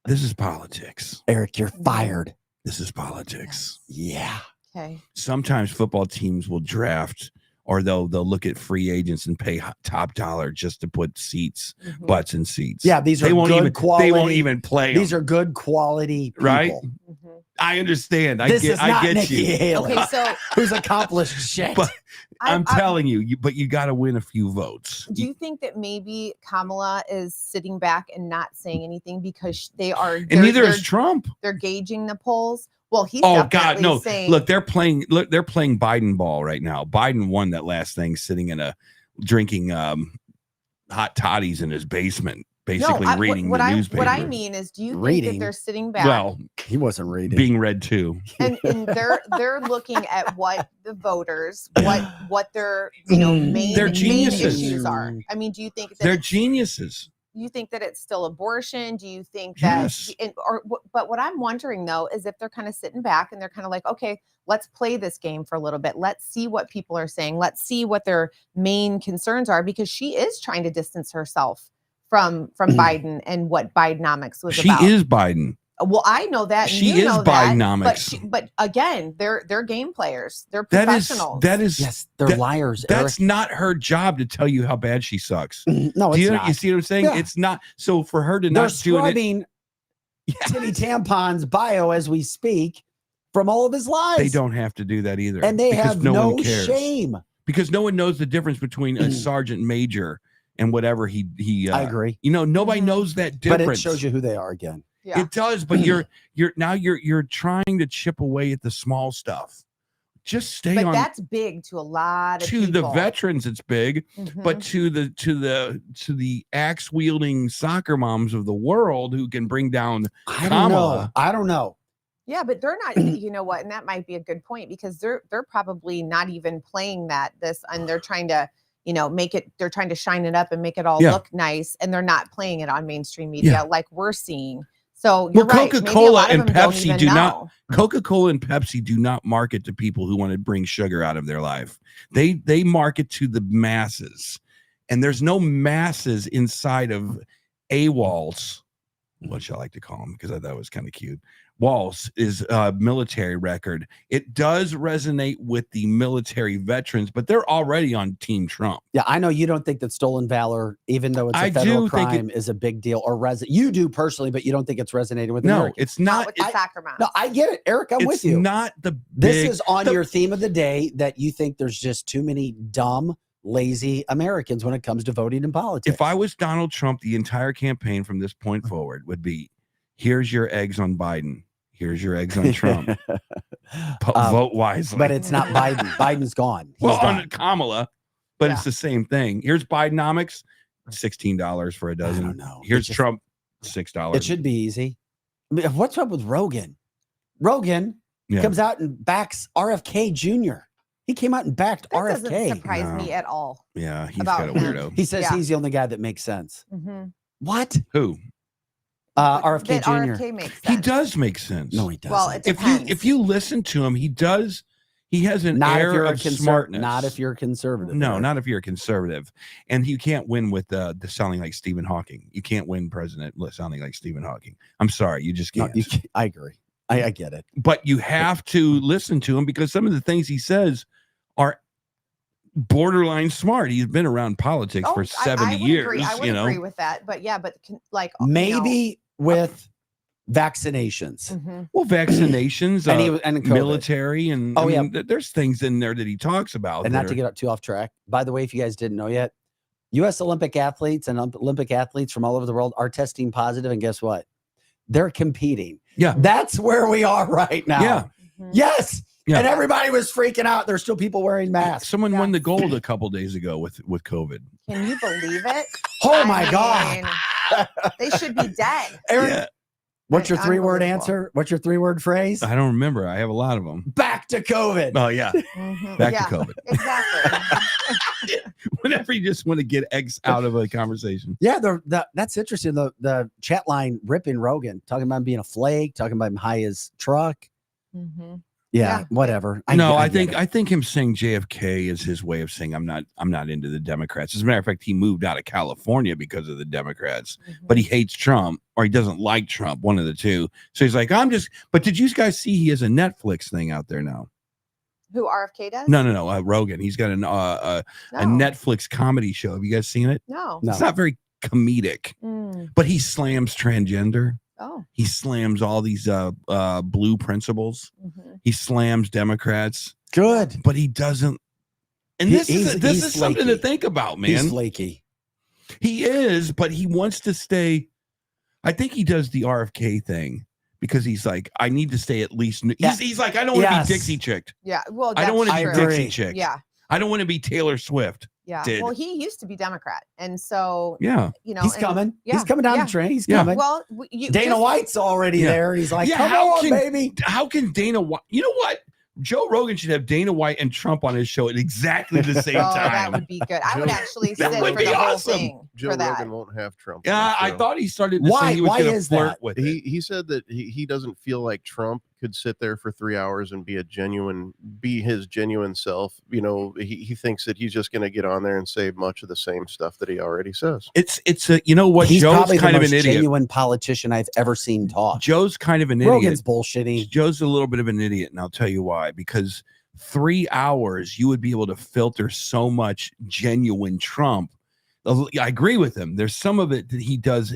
This is politics. Eric, you're fired. This is politics. Yeah. Okay. Sometimes football teams will draft or they'll look at free agents and pay top dollar just to put seats, Mhm. butts in seats. Yeah, these are they won't good even, quality. They won't even play. These them, are good quality people. right. Mhm. I understand. I This get. is not I get Nikki you. Haley, Okay, so who's accomplished shit. But I'm I- telling you, but you got to win a few votes. do you think that maybe Kamala is sitting back and not saying anything because they are? And neither is Trump. They're gauging the polls. Well, he's Oh God, definitely no! saying, Look, they're playing Biden ball right now. Biden won that last thing, sitting in drinking hot toddies in his basement, basically reading the newspaper. What I mean is, do you think Reading? that they're sitting back? Well, He wasn't reading. being read too. and they're looking at what the voters, what their main They're geniuses. issues are. I mean, do you think that They're it's- geniuses. you think that it's still abortion? Do you think that Yes. but what I'm wondering though is if they're kind of sitting back and they're kind of like, okay, let's play this game for a little bit. Let's see what people are saying. Let's see what their main concerns are, because she is trying to distance herself from Biden and what Bidenomics was She about. is Biden. Well, I know that. And She you is know that, Bidenomics. but again, they're game players. They're That is professionals. yes. They're that- liars. That's not her job to tell you how bad she sucks. Eric. No, Do it's you, not. you see what I'm saying? Yeah. It's not. So for her to They're not do it, scrubbing Timmy Tampon's bio as we speak from all of his lies. They don't have to do that either. And they because have no no one cares. shame. Because no one knows the difference between a sergeant major and whatever he I agree. You know, nobody knows that difference. But it shows you who they are again. Yeah. It does, but you're trying to chip away at the small stuff. Just stay But on. that's big to a lot of to people. the veterans, it's big, but to the axe wielding soccer moms of the world who can bring down Kamala. I don't know. Yeah, but they're not. You know what? And that might be a good point because they're probably not even playing this, and they're trying to make it. They're trying to shine it up and make it all look nice, and they're not playing it on mainstream media like we're seeing. So you're right. Coca-Cola and Pepsi do not. Coca-Cola and Pepsi do not market to people who want to bring sugar out of their life. They market to the masses, and there's no masses inside of a Waltz. What shall I like to call them? Because I thought it was kind of cute. Waltz is a military record. It does resonate with the military veterans, but they're already on Team Trump. Yeah, I know you don't think that stolen valor, even though it's a federal crime, is a big deal or you do personally, but you don't think it's resonating with Americans. It's not. With the soccer moms. No, I get it, Eric. I'm with you. It's not the. This is on your theme of the day that you think there's just too many dumb, lazy Americans when it comes to voting in politics. If I was Donald Trump, the entire campaign from this point forward would be, here's your eggs on Biden. Here's your eggs on Trump. Vote wisely. But it's not Biden. Biden's gone. He's gone. On Kamala, but it's the same thing. Here's Bidenomics, $16 for a dozen. I don't know. Here's Trump, $6. It should be easy. I mean, what's up with Rogan? Rogan comes out and backs RFK Jr. He came out and backed that RFK. Doesn't surprise me at all. Yeah, he's got a weirdo. He says he's the only guy that makes sense. What? Who? RFK Jr. RFK makes sense. He does make sense. No, he doesn't. Well, it depends. if you listen to him, he does. He has an air of smartness. Not if you're a conservative. No, not if you're a conservative. And you can't win with the sounding like Stephen Hawking. You can't win president sounding like Stephen Hawking. I'm sorry, you just can't. No, I agree. I get it. But you have to listen to him because some of the things he says are borderline smart. He's been around politics for 70 years. I would agree with that. But maybe with vaccinations. Well, vaccinations, and military, and there's things in there that he talks about. And not to get too off track. By the way, if you guys didn't know yet, U.S. Olympic athletes and Olympic athletes from all over the world are testing positive, and guess what? They're competing. Yeah, that's where we are right now. Yeah, yes. Yeah. And everybody was freaking out. There's still people wearing masks. Someone won the gold a couple days ago with COVID. Can you believe it? Oh my God. They should be dead. Eric, what's your 3-word answer? What's your 3-word phrase? I don't remember. I have a lot of them. Back to COVID. Oh, yeah. Back to COVID. Exactly. Whenever you just want to get eggs out of a conversation. Yeah, that's interesting. The chat line ripping Rogan, talking about him being a flake, talking about him high as truck. Yeah, whatever. I think him saying JFK is his way of saying I'm not into the Democrats. As a matter of fact, he moved out of California because of the Democrats, but he hates Trump or he doesn't like Trump, one of the two. So he's like, but did you guys see he has a Netflix thing out there now? Who, RFK does? No. Rogan. He's got a Netflix comedy show. Have you guys seen it? No. It's not very comedic, but he slams transgender. Oh. He slams all these blue principles. He slams Democrats. Good. But he doesn't. And this is something to think about, man. He's flaky. He is, but he wants to stay. I think he does the RFK thing because he's like, I need to stay at least. He's like, I don't want to be Dixie chicked. Yeah. Well, I don't want to be Dixie chick. Yeah. I don't want to be Taylor Swift. Yeah. Well, he used to be Democrat, and so he's coming. Yeah, he's coming down the train. He's coming. Well, Dana White's already there. He's like, come on, baby. How can Dana White? You know what? Joe Rogan should have Dana White and Trump on his show at exactly the same time. That would be good. I would actually sit for the whole thing. Joe Rogan won't have Trump. Yeah, I thought he started to say he was going to flirt with it. He said that he doesn't feel like Trump could sit there for 3 hours and be his genuine self. You know, he thinks that he's just going to get on there and say much of the same stuff that he already says. It's a, you know what? He's Joe's probably kind the of most an idiot. genuine politician I've ever seen talk. Joe's kind of an idiot. Rogan's bullshitting. Joe's a little bit of an idiot, and I'll tell you why. Because 3 hours, you would be able to filter so much genuine Trump. I agree with him. There's some of it that he does.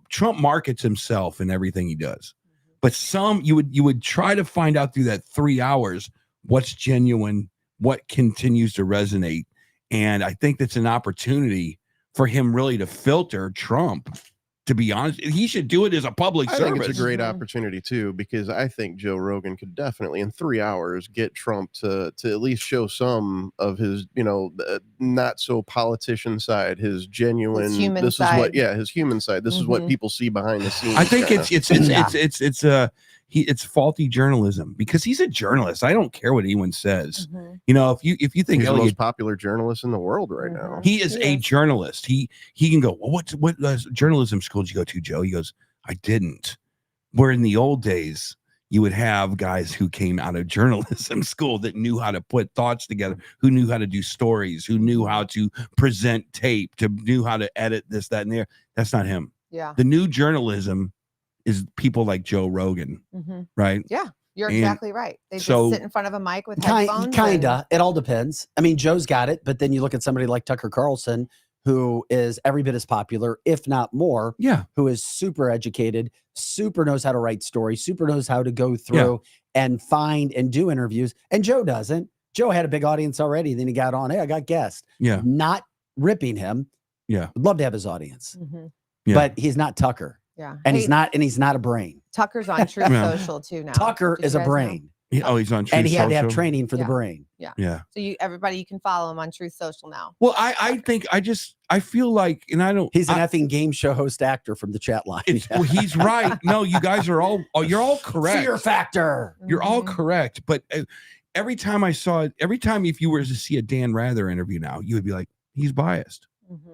Trump markets himself in everything he does. But some you would try to find out through that 3 hours what's genuine, what continues to resonate. And I think that's an opportunity for him really to filter Trump. To be honest, he should do it as a public service. I think it's a great opportunity too, because I think Joe Rogan could definitely in 3 hours get Trump to at least show some of his, not so politician side, his genuine, His human this side. is what, his human side. This is what people see behind the scenes. I think kinda. it's faulty journalism because he's a journalist. I don't care what anyone says. If you think He's the most popular journalist in the world right now. he is a journalist, he can go, well, what journalism school did you go to, Joe? He goes, I didn't. Where in the old days you would have guys who came out of journalism school that knew how to put thoughts together, who knew how to do stories, who knew how to present tape, knew how to edit this, that, and there. That's not him. Yeah. The new journalism is people like Joe Rogan, right? Yeah, you're And exactly right. They just so- sit in front of a mic with headphones. Kinda. It all depends. I mean, Joe's got it, but then you look at somebody like Tucker Carlson, who is every bit as popular, if not more. Yeah. Who is super educated, super knows how to write stories, super knows how to go through and find and do interviews. And Joe doesn't. Joe had a big audience already. Then he got on. Hey, I got guests. Yeah. Not ripping him. Yeah. Would love to have his audience, Yeah. but he's not Tucker. Yeah. And Hey, he's not a brain. Tucker's on Truth Yeah. Social too now. Tucker Did you is a guys know? brain. He's on Truth And he had to have Social. training for the Yeah. brain. Yeah. So everybody, you can follow him on Truth Social now. Well, I feel like, and I don't. He's an effing game show host actor from the chat line. Well, he's right. No, you guys are you're all correct. Fear factor. You're all correct. But every time if you were to see a Dan Rather interview now, you would be like, he's biased.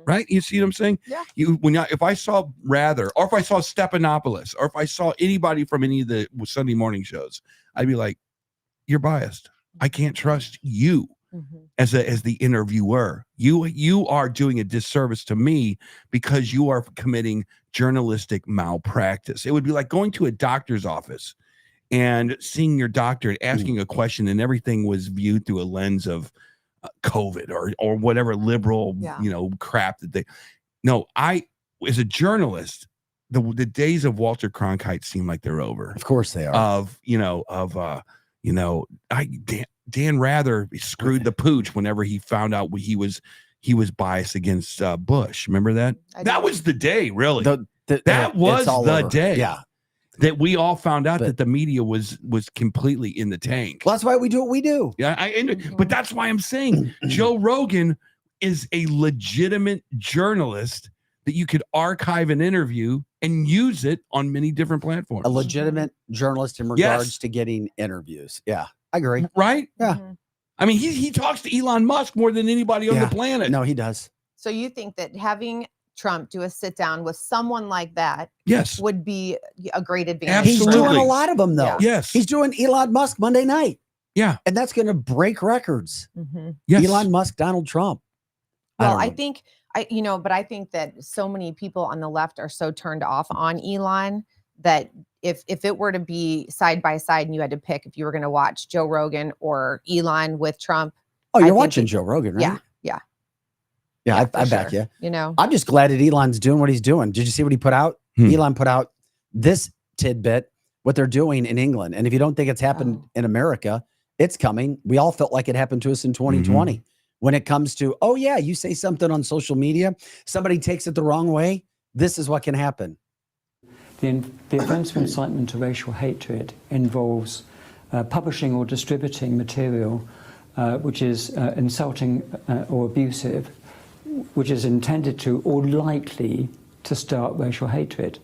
Right? You see what I'm saying? Yeah. If I saw Rather, or if I saw Stephanopoulos, or if I saw anybody from any of the Sunday morning shows, I'd be like, you're biased. I can't trust you as the interviewer. You are doing a disservice to me because you are committing journalistic malpractice. It would be like going to a doctor's office and seeing your doctor and asking a question, and everything was viewed through a lens of COVID or whatever liberal crap that they. No, as a journalist, the days of Walter Cronkite seem like they're over. Of course they are. Dan Rather screwed the pooch whenever he found out he was biased against Bush. Remember that? That was the day, really. That was the day. Yeah. That we all found out that the media was completely in the tank. Well, that's why we do what we do. Yeah, but that's why I'm saying Joe Rogan is a legitimate journalist that you could archive an interview and use it on many different platforms. A legitimate journalist in regards to getting interviews. Yeah, I agree. Right? Yeah. I mean, he talks to Elon Musk more than anybody on the planet. No, he does. So you think that having Trump do a sit down with someone like that would be a great advantage? He's doing a lot of them, though. Yeah. Yes. He's doing Elon Musk Monday night. Yeah. And that's going to break records. Yes. Elon Musk, Donald Trump. Well, I think that so many people on the left are so turned off on Elon that if it were to be side by side and you had to pick if you were going to watch Joe Rogan or Elon with Trump. Oh, you're watching Joe Rogan, right? Yeah. Yeah, I back you. I'm just glad that Elon's doing what he's doing. Did you see what he put out? Elon put out this tidbit, what they're doing in England. And if you don't think it's happened in America, it's coming. We all felt like it happened to us in 2020. When it comes to, oh yeah, you say something on social media, somebody takes it the wrong way, this is what can happen. The offence of incitement to racial hatred involves publishing or distributing material which is insulting or abusive, which is intended to or likely to start racial hatred.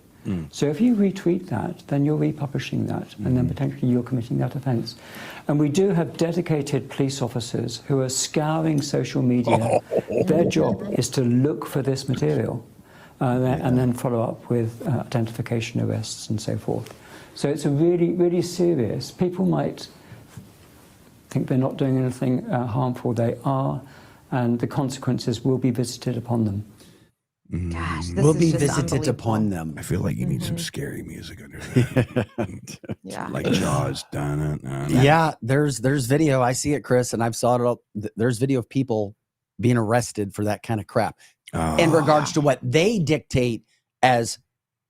So if you retweet that, then you're republishing that, and then potentially you're committing that offence. And we do have dedicated police officers who are scouring social media. Their job is to look for this material and then follow up with identification arrests and so forth. So it's a really, really serious. People might think they're not doing anything harmful. They are, and the consequences will be visited upon them. Gosh, this Will is be just visited upon them. I feel like you need some scary music under that. Yeah. Like Jaws. Yeah, there's video. I see it, Chris, and I've saw it all. There's video of people being arrested for that kind of crap in regards to what they dictate as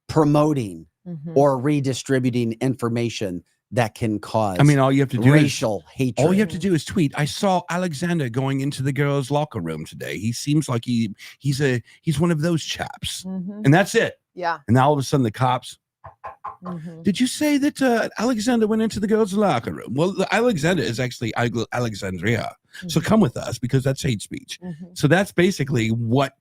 promoting or redistributing information that can cause I mean, all you have to do racial hatred. All you have to do is tweet. I saw Alexander going into the girls' locker room today. He seems like he's one of those chaps, and that's it. Yeah. And now all of a sudden the cops. Did you say that Alexander went into the girls' locker room? Well, Alexander is actually Alexandria. So come with us because that's hate speech. So that's basically what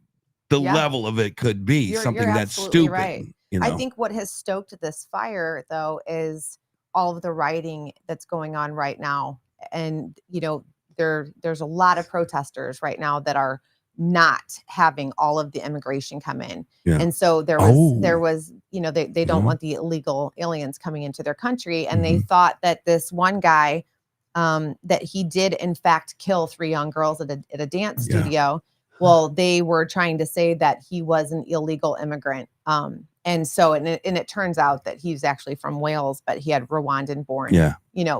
the level of it could be. Something you're that's absolutely stupid. right. You know? I think what has stoked this fire, though, is all of the rioting that's going on right now. And, there's a lot of protesters right now that are not having all of the immigration come in. Yeah. And so there was, they don't want the illegal aliens coming into their country. And they thought that this one guy, that he did in fact kill 3 young girls at a dance studio. Well, they were trying to say that he was an illegal immigrant. And so, and it turns out that he's actually from Wales, but he had Rwandan born,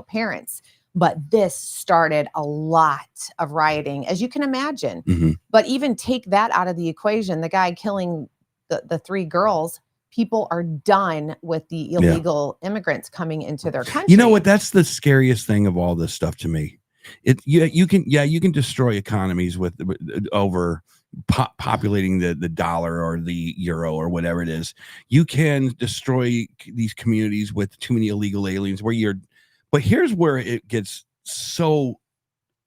parents. But this started a lot of rioting, as you can imagine. But even take that out of the equation, the guy killing the 3 girls, people are done with the illegal immigrants coming into their country. You know what? That's the scariest thing of all this stuff to me. You can destroy economies with over populating the dollar or the euro or whatever it is. You can destroy these communities with too many illegal aliens but here's where it gets so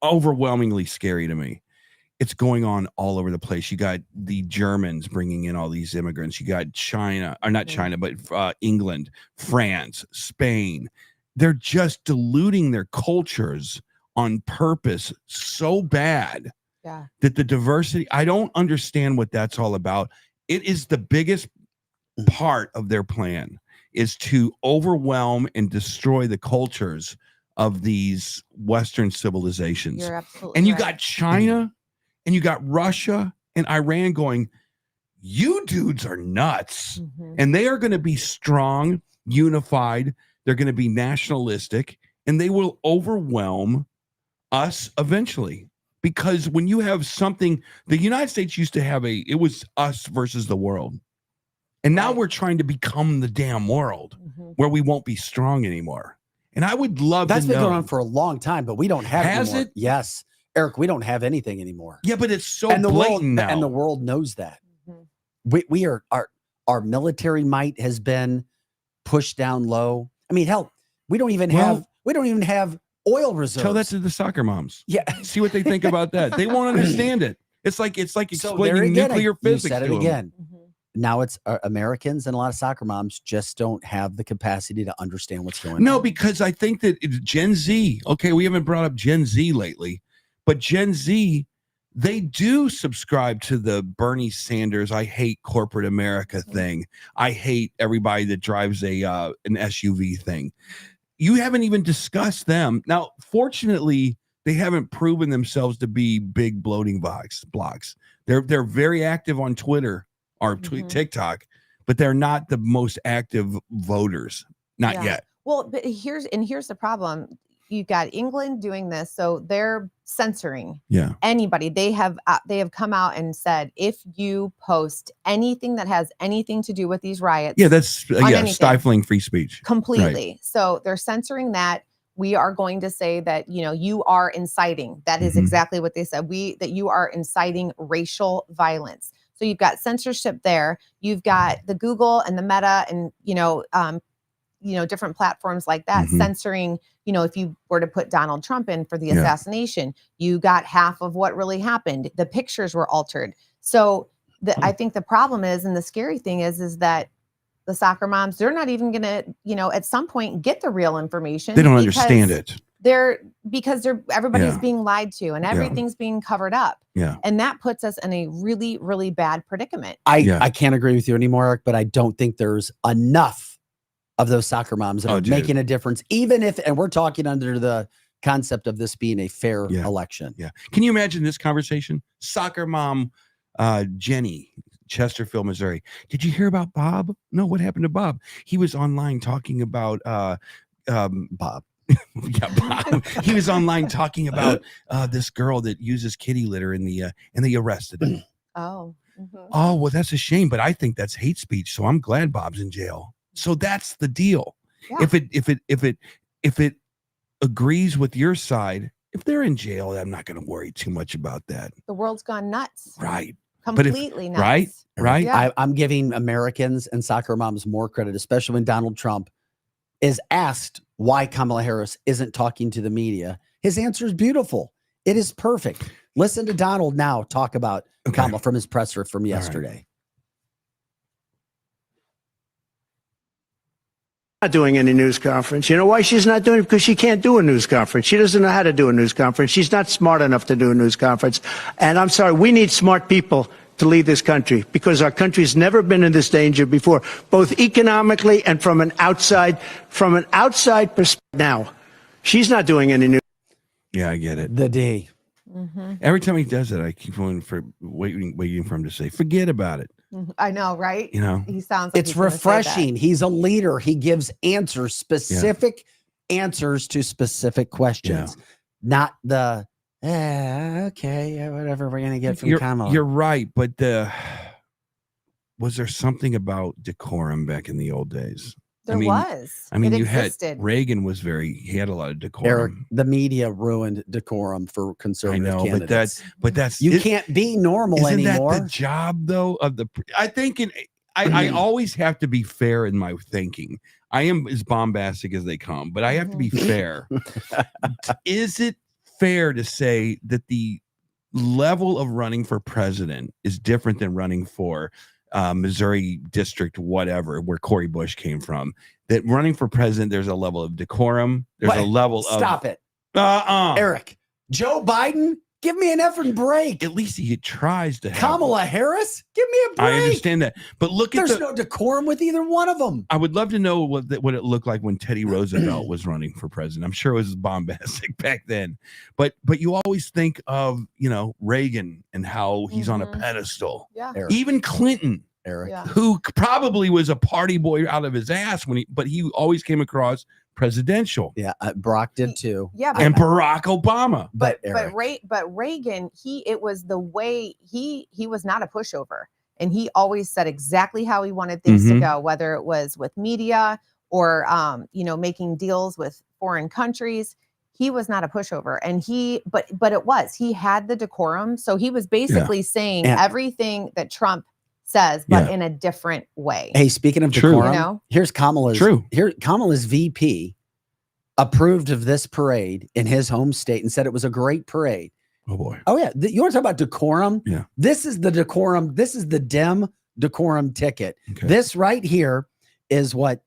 overwhelmingly scary to me. It's going on all over the place. You got the Germans bringing in all these immigrants. You got China, or not China, but England, France, Spain. They're just diluting their cultures on purpose so bad that the diversity, I don't understand what that's all about. It is the biggest part of their plan, is to overwhelm and destroy the cultures of these Western civilizations. You're absolutely and you right. got China and you got Russia and Iran going, you dudes are nuts. And they are going to be strong, unified. They're going to be nationalistic, and they will overwhelm us eventually. Because when you have something, the United States used to have it was us versus the world. And now we're trying to become the damn world where we won't be strong anymore. And I would love That's to been know. going on for a long time, but we don't have Has anymore. it? Yes. Eric, we don't have anything anymore. Yeah, but it's so and the blatant world, now. And the world knows that. We are our military might has been pushed down low. I mean, hell, we don't even have oil reserves. Tell that to the soccer moms. Yeah. See what they think about that. They won't understand it. It's like So there explaining again, nuclear you physics said it to them. again. Now it's Americans, and a lot of soccer moms just don't have the capacity to understand what's going on. No, because I think that it's Gen Z. Okay, we haven't brought up Gen Z lately, but Gen Z, they do subscribe to the Bernie Sanders, I hate corporate America thing. I hate everybody that drives an SUV thing. You haven't even discussed them. Now, fortunately, they haven't proven themselves to be big bloating blocks. They're very active on Twitter or TikTok, but they're not the most active voters. Not yet. Well, but here's the problem. You've got England doing this, so they're censoring anybody. They have come out and said, if you post anything that has anything to do with these riots, that's stifling free speech completely. Right. So they're censoring that. We are going to say that you are inciting. That is exactly what they said. That you are inciting racial violence. So you've got censorship there. You've got the Google and the Meta and different platforms like that censoring. If you were to put Donald Trump in for the assassination, you got half of what really happened. The pictures were altered. So I think the problem is, and the scary thing is that the soccer moms, they're not even going to, at some point get the real information. They don't understand it. Everybody's being lied to and everything's being covered up. Yeah. And that puts us in a really, really bad predicament. I can't agree with you anymore, Eric, but I don't think there's enough of those soccer moms that are making a difference, even if, and we're talking under the concept of this being a fair election. Yeah. Can you imagine this conversation? Soccer mom, Jenny, Chesterfield, Missouri. Did you hear about Bob? No, what happened to Bob? He was online talking about Bob. Bob. He was online talking about this girl that uses kitty litter and they arrested him. Oh. Oh, well, that's a shame, but I think that's hate speech. So I'm glad Bob's in jail. So that's the deal. Yeah. If it agrees with your side, if they're in jail, I'm not going to worry too much about that. The world's gone nuts. Right. Completely nuts. Right. Right. Yeah. I'm giving Americans and soccer moms more credit, especially when Donald Trump is asked why Kamala Harris isn't talking to the media. His answer is beautiful. It is perfect. Listen to Donald now talk about Kamala from his presser from yesterday. Not doing any news conference. You know why she's not doing it? Because she can't do a news conference. She doesn't know how to do a news conference. She's not smart enough to do a news conference. And I'm sorry, we need smart people to lead this country because our country's never been in this danger before, both economically and from an outside perspective. Now, she's not doing any news. Yeah, I get it. The D. Every time he does it, I keep waiting for him to say, forget about it. I know, right? You know, he sounds like It's refreshing. He's a leader. He gives answers, specific answers to specific questions, not the, okay, whatever we're going to get from Kamala. You're right. But was there something about decorum back in the old days? There was. I mean, it you existed. had Reagan he had a lot of decorum. Eric, the media ruined decorum for conservative candidates. but that's you can't be normal anymore. That the job though of the I think I always have to be fair in my thinking. I am as bombastic as they come, but I have to be fair. Is it fair to say that the level of running for president is different than running for Missouri district, whatever, where Cory Bush came from? That running for president, there's a level of decorum. There's a level of stop it. Eric, Joe Biden, give me an effing break. At least he tries to. Kamala Harris, give me a break. I understand that, but there's no decorum with either one of them. I would love to know what it looked like when Teddy Roosevelt was running for president. I'm sure it was bombastic back then, but you always think of Reagan and how he's on a pedestal. Yeah, Eric. Even Clinton, Eric, who probably was a party boy out of his ass but he always came across presidential. Yeah, Barack did too. Yeah, and Barack Obama. But Reagan, it was the way he was not a pushover, and he always said exactly how he wanted things to go, whether it was with media or making deals with foreign countries. He was not a pushover, and he had the decorum. So he was basically saying everything that Trump says, but in a different way. Hey, speaking of decorum, here's Kamala's. Kamala's VP approved of this parade in his home state and said it was a great parade. Oh boy. Oh yeah. You want to talk about decorum? Yeah. This is the decorum. This is the Dem decorum ticket. Okay. This right here is what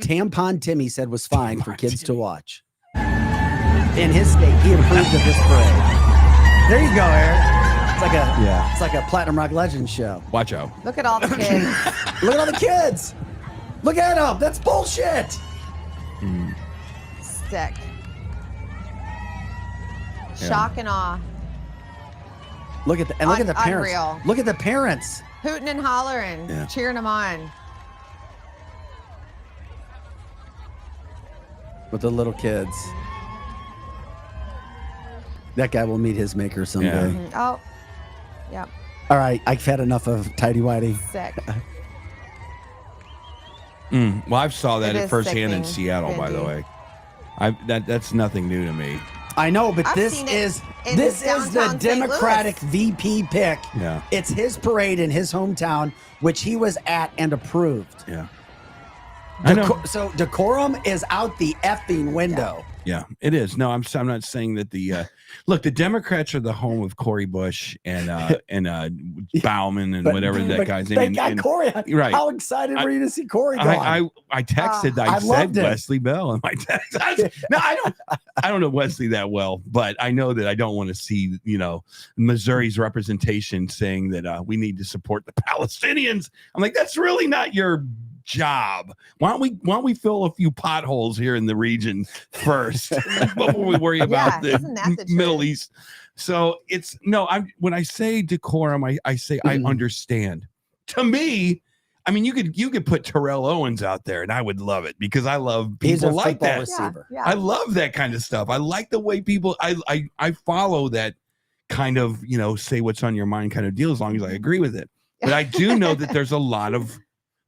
Tampon Timmy said was fine for kids to watch. In his state, he approved of this parade. There you go, Eric. It's like a Platinum Rock Legends show. Watch out. Look at all the kids. Look at all the kids. Look at them. That's bullshit. Sick. Shock and awe. Look at the parents. Unreal. Look at the parents. Hooting and hollering, cheering them on. With the little kids. That guy will meet his maker someday. Mm-hmm. Oh, yep. All right, I've had enough of Tidy Whitey. Sick. Well, I saw that at firsthand in sickening, Seattle, by the way. That's nothing new to me. I know, but I've this seen is in the downtown St. Democratic Louis. VP pick. Yeah. It's his parade in his hometown, which he was at and approved. Yeah. I know. So decorum is out the effing window. Yeah, it is. No, I'm not saying that the look, the Democrats are the home of Cory Bush and Bauman and whatever that guy's name. They got Cory. Right. How excited were you to see Cory gone? I texted. I said Wesley Bell in my text. No, I don't know Wesley that well, but I know that I don't want to see Missouri's representation saying that we need to support the Palestinians. I'm like, that's really not your job. Why don't we fill a few potholes here in the region first before we worry about the Middle East? So when I say decorum, I say I understand. To me, I mean, you could put Terrell Owens out there and I would love it because I love people like that. Receiver. Yeah. I love that kind of stuff. I like the way people I follow that kind of, say what's on your mind kind of deal as long as I agree with it. But I do know that there's a lot of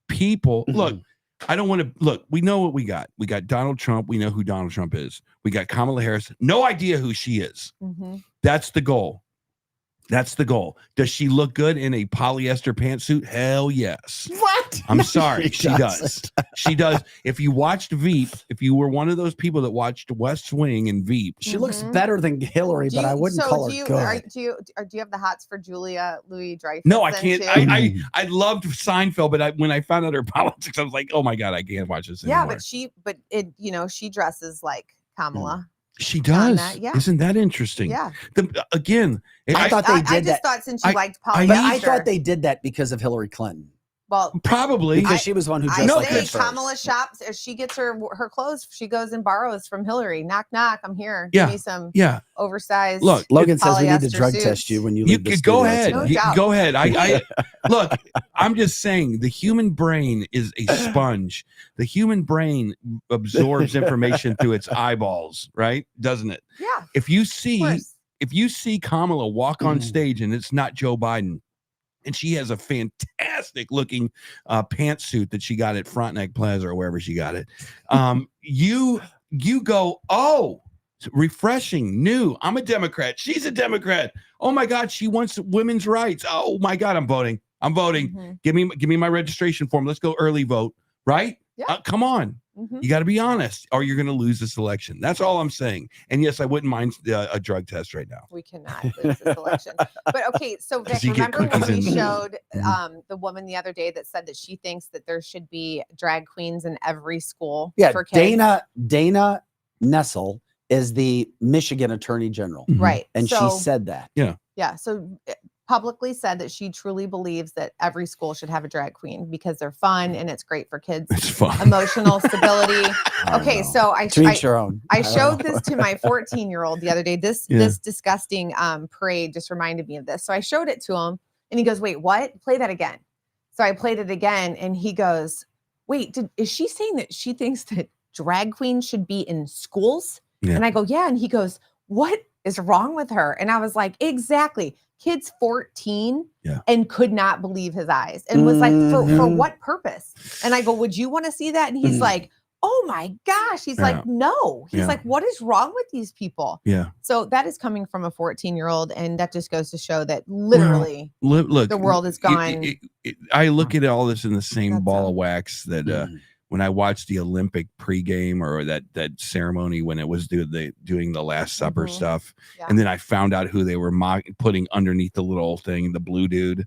people. Look, I don't want to look. We know what we got. We got Donald Trump. We know who Donald Trump is. We got Kamala Harris. No idea who she is. That's the goal. That's the goal. Does she look good in a polyester pantsuit? Hell yes. What? I'm sorry. She She does. She does. If you watched Veep, if you were one of those people that watched West Wing and Veep, she looks better than Hillary, but I wouldn't call her good. Do you have the hots for Julia Louis-Dreyfus? no, I can't. I loved Seinfeld, but when I found out her politics, I was like, oh my God, I can't watch this anymore. Yeah, but she dresses like Kamala. She does. Yeah. Isn't that interesting? Yeah. I thought they did that. I just thought since you liked polyester. But I thought they did that because of Hillary Clinton. Well, probably because she was one who dressed like say Kamala shops. If she gets her clothes, she goes and borrows from Hillary. Knock, knock. I'm here. Yeah. Give me some Look, oversized. Logan says we need to drug suits. test you when you leave this go studio ahead. tonight. Go ahead. I look, I'm just saying the human brain is a sponge. The human brain absorbs information through its eyeballs, right? Doesn't it? Yeah. If you see Kamala walk on stage and it's not Joe Biden, and she has a fantastic looking pantsuit that she got at Frontenac Plaza or wherever she got it. You go, oh, refreshing, new. I'm a Democrat. She's a Democrat. Oh my God, she wants women's rights. Oh my God, I'm voting. Give me my registration form. Let's go early vote. Right? Yeah. Come on. You got to be honest, or you're going to lose this election. That's all I'm saying. And yes, I wouldn't mind a drug test right now. We cannot lose this election. But okay, so Vic, remember when we showed the woman the other day that said that she thinks that there should be drag queens in every school for kids? Dana Nessel is the Michigan Attorney General. Right. And she said that. Yeah. So publicly said that she truly believes that every school should have a drag queen because they're fun and it's great for kids. It's fun. Emotional stability. Okay, so I showed this to my 14-year-old the other day. This disgusting parade just reminded me of this. So I showed it to him and he goes, "Wait, what? Play that again." So I played it again and he goes, "Wait, is she saying that she thinks that drag queens should be in schools?" And I go, "Yeah." And he goes, "What is wrong with her?" And I was like, "Exactly. Kid's 14 and could not believe his eyes and was like, for what purpose?" And I go, "Would you want to see that?" And he's like, "Oh my gosh." He's like, "No." He's like, "What is wrong with these people?" Yeah. So that is coming from a 14-year-old. And that just goes to show that literally look, the world is gone. I look at all this in the same ball of wax that when I watched the Olympic pregame or that ceremony when it was doing the Last Supper stuff, and then I found out who they were putting underneath the little thing, the blue dude.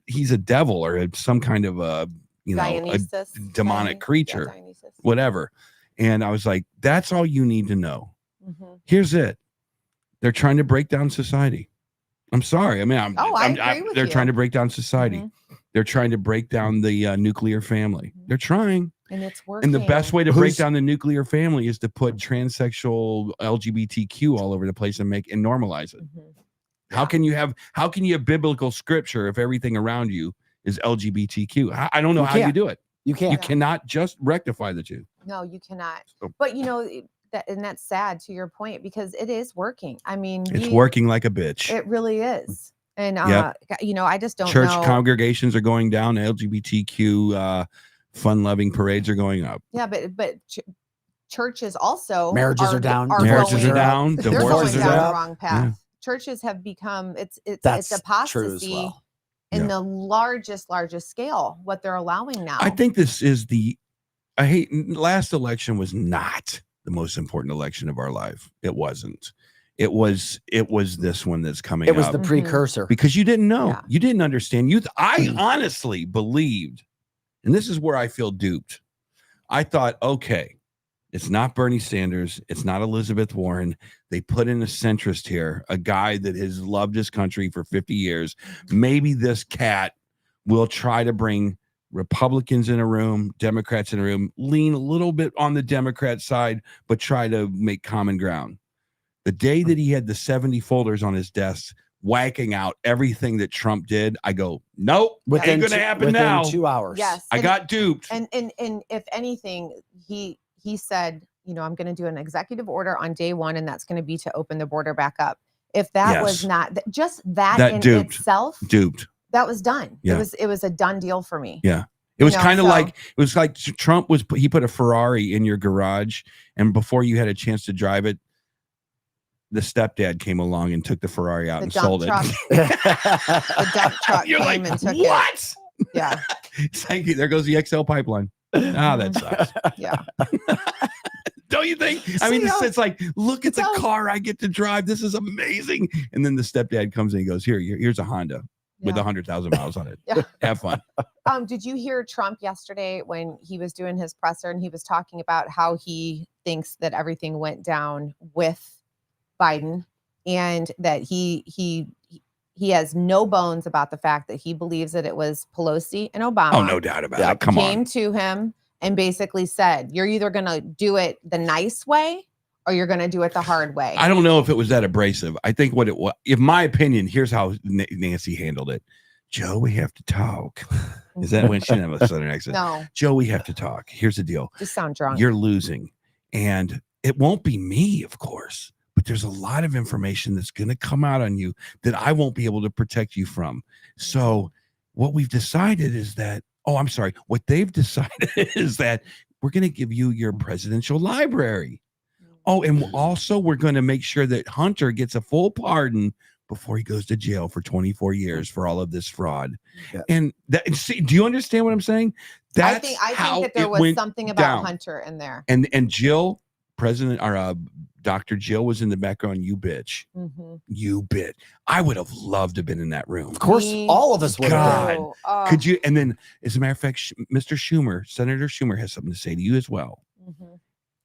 He's a devil or some kind of a demonic creature, whatever. And I was like, that's all you need to know. Here's it. They're trying to break down society. I'm sorry. I mean, they're trying to break down society. They're trying to break down the nuclear family. They're trying. And it's working. And the best way to break down the nuclear family is to put transsexual LGBTQ all over the place and normalize it. How can you have biblical scripture if everything around you is LGBTQ? I don't know how you do it. You can't. You cannot just rectify the two. No, you cannot. But that's sad to your point because it is working. I mean, it's working like a bitch. It really is. And I just don't know. Church congregations are going down. LGBTQ fun-loving parades are going up. Yeah, but churches also marriages are down. Marriages are down. Divorces are down the wrong path. Yeah. Churches have become it's apostasy in the largest scale. What they're allowing now. I think this is last election was not the most important election of our life. It wasn't. It was this one that's coming up. It was the precursor. Because you didn't know. Yeah. You didn't understand. I honestly believed, and this is where I feel duped. I thought, okay, it's not Bernie Sanders. It's not Elizabeth Warren. They put in a centrist here, a guy that has loved his country for 50 years. Maybe this cat will try to bring Republicans in a room, Democrats in a room, lean a little bit on the Democrat side, but try to make common ground. The day that he had the 70 folders on his desk, whacking out everything that Trump did, I go, nope, ain't going to happen now. 2 hours. Yes, I got duped. And if anything, he said, I'm going to do an executive order on day one, and that's going to be to open the border back up. If that was not just that in duped. itself, duped. That was done. Yeah. It was a done deal for me. Yeah. It was You know, kind of so- like Trump he put a Ferrari in your garage, and before you had a chance to drive it, the stepdad came along and took the Ferrari out The and dump sold truck. it. The dump truck You're came like, and took what? it. Yeah. Thank you. There goes the XL pipeline. Ah, that sucks. Yeah. Don't you think? I mean, it's like, look at the So- car I get to drive. This is amazing. And then the stepdad comes in and goes, here's a Honda with Yeah. 100,000 miles on it. Yeah. Have fun. Did you hear Trump yesterday when he was doing his presser and he was talking about how he thinks that everything went down with Biden and that he has no bones about the fact that he believes that it was Pelosi and Obama. Oh, no doubt about it. Come came on. to him and basically said, you're either going to do it the nice way or you're going to do it the hard way. I don't know if it was that abrasive. I think what it was, in my opinion, here's how Nancy handled it. Joe, we have to talk. Is that when she didn't have a southern accent? No, Joe, we have to talk. Here's the deal. just sound drunk. You're losing. And it won't be me, of course, but there's a lot of information that's going to come out on you that I won't be able to protect you from. So what we've decided is that, what they've decided is that we're going to give you your presidential library. Oh, and also we're going to make sure that Hunter gets a full pardon before he goes to jail for 24 years for all of this fraud. Yeah. And see, do you understand what I'm saying? I think that there was something about down. Hunter in there. And Jill, Dr. Jill was in the background. You bitch. Mm-hmm. You bitch. I would have loved to have been in that room. Of course, all of us would have. God. Could you? And then, as a matter of fact, Mr. Schumer, Senator Schumer has something to say to you as well. Mm-hmm.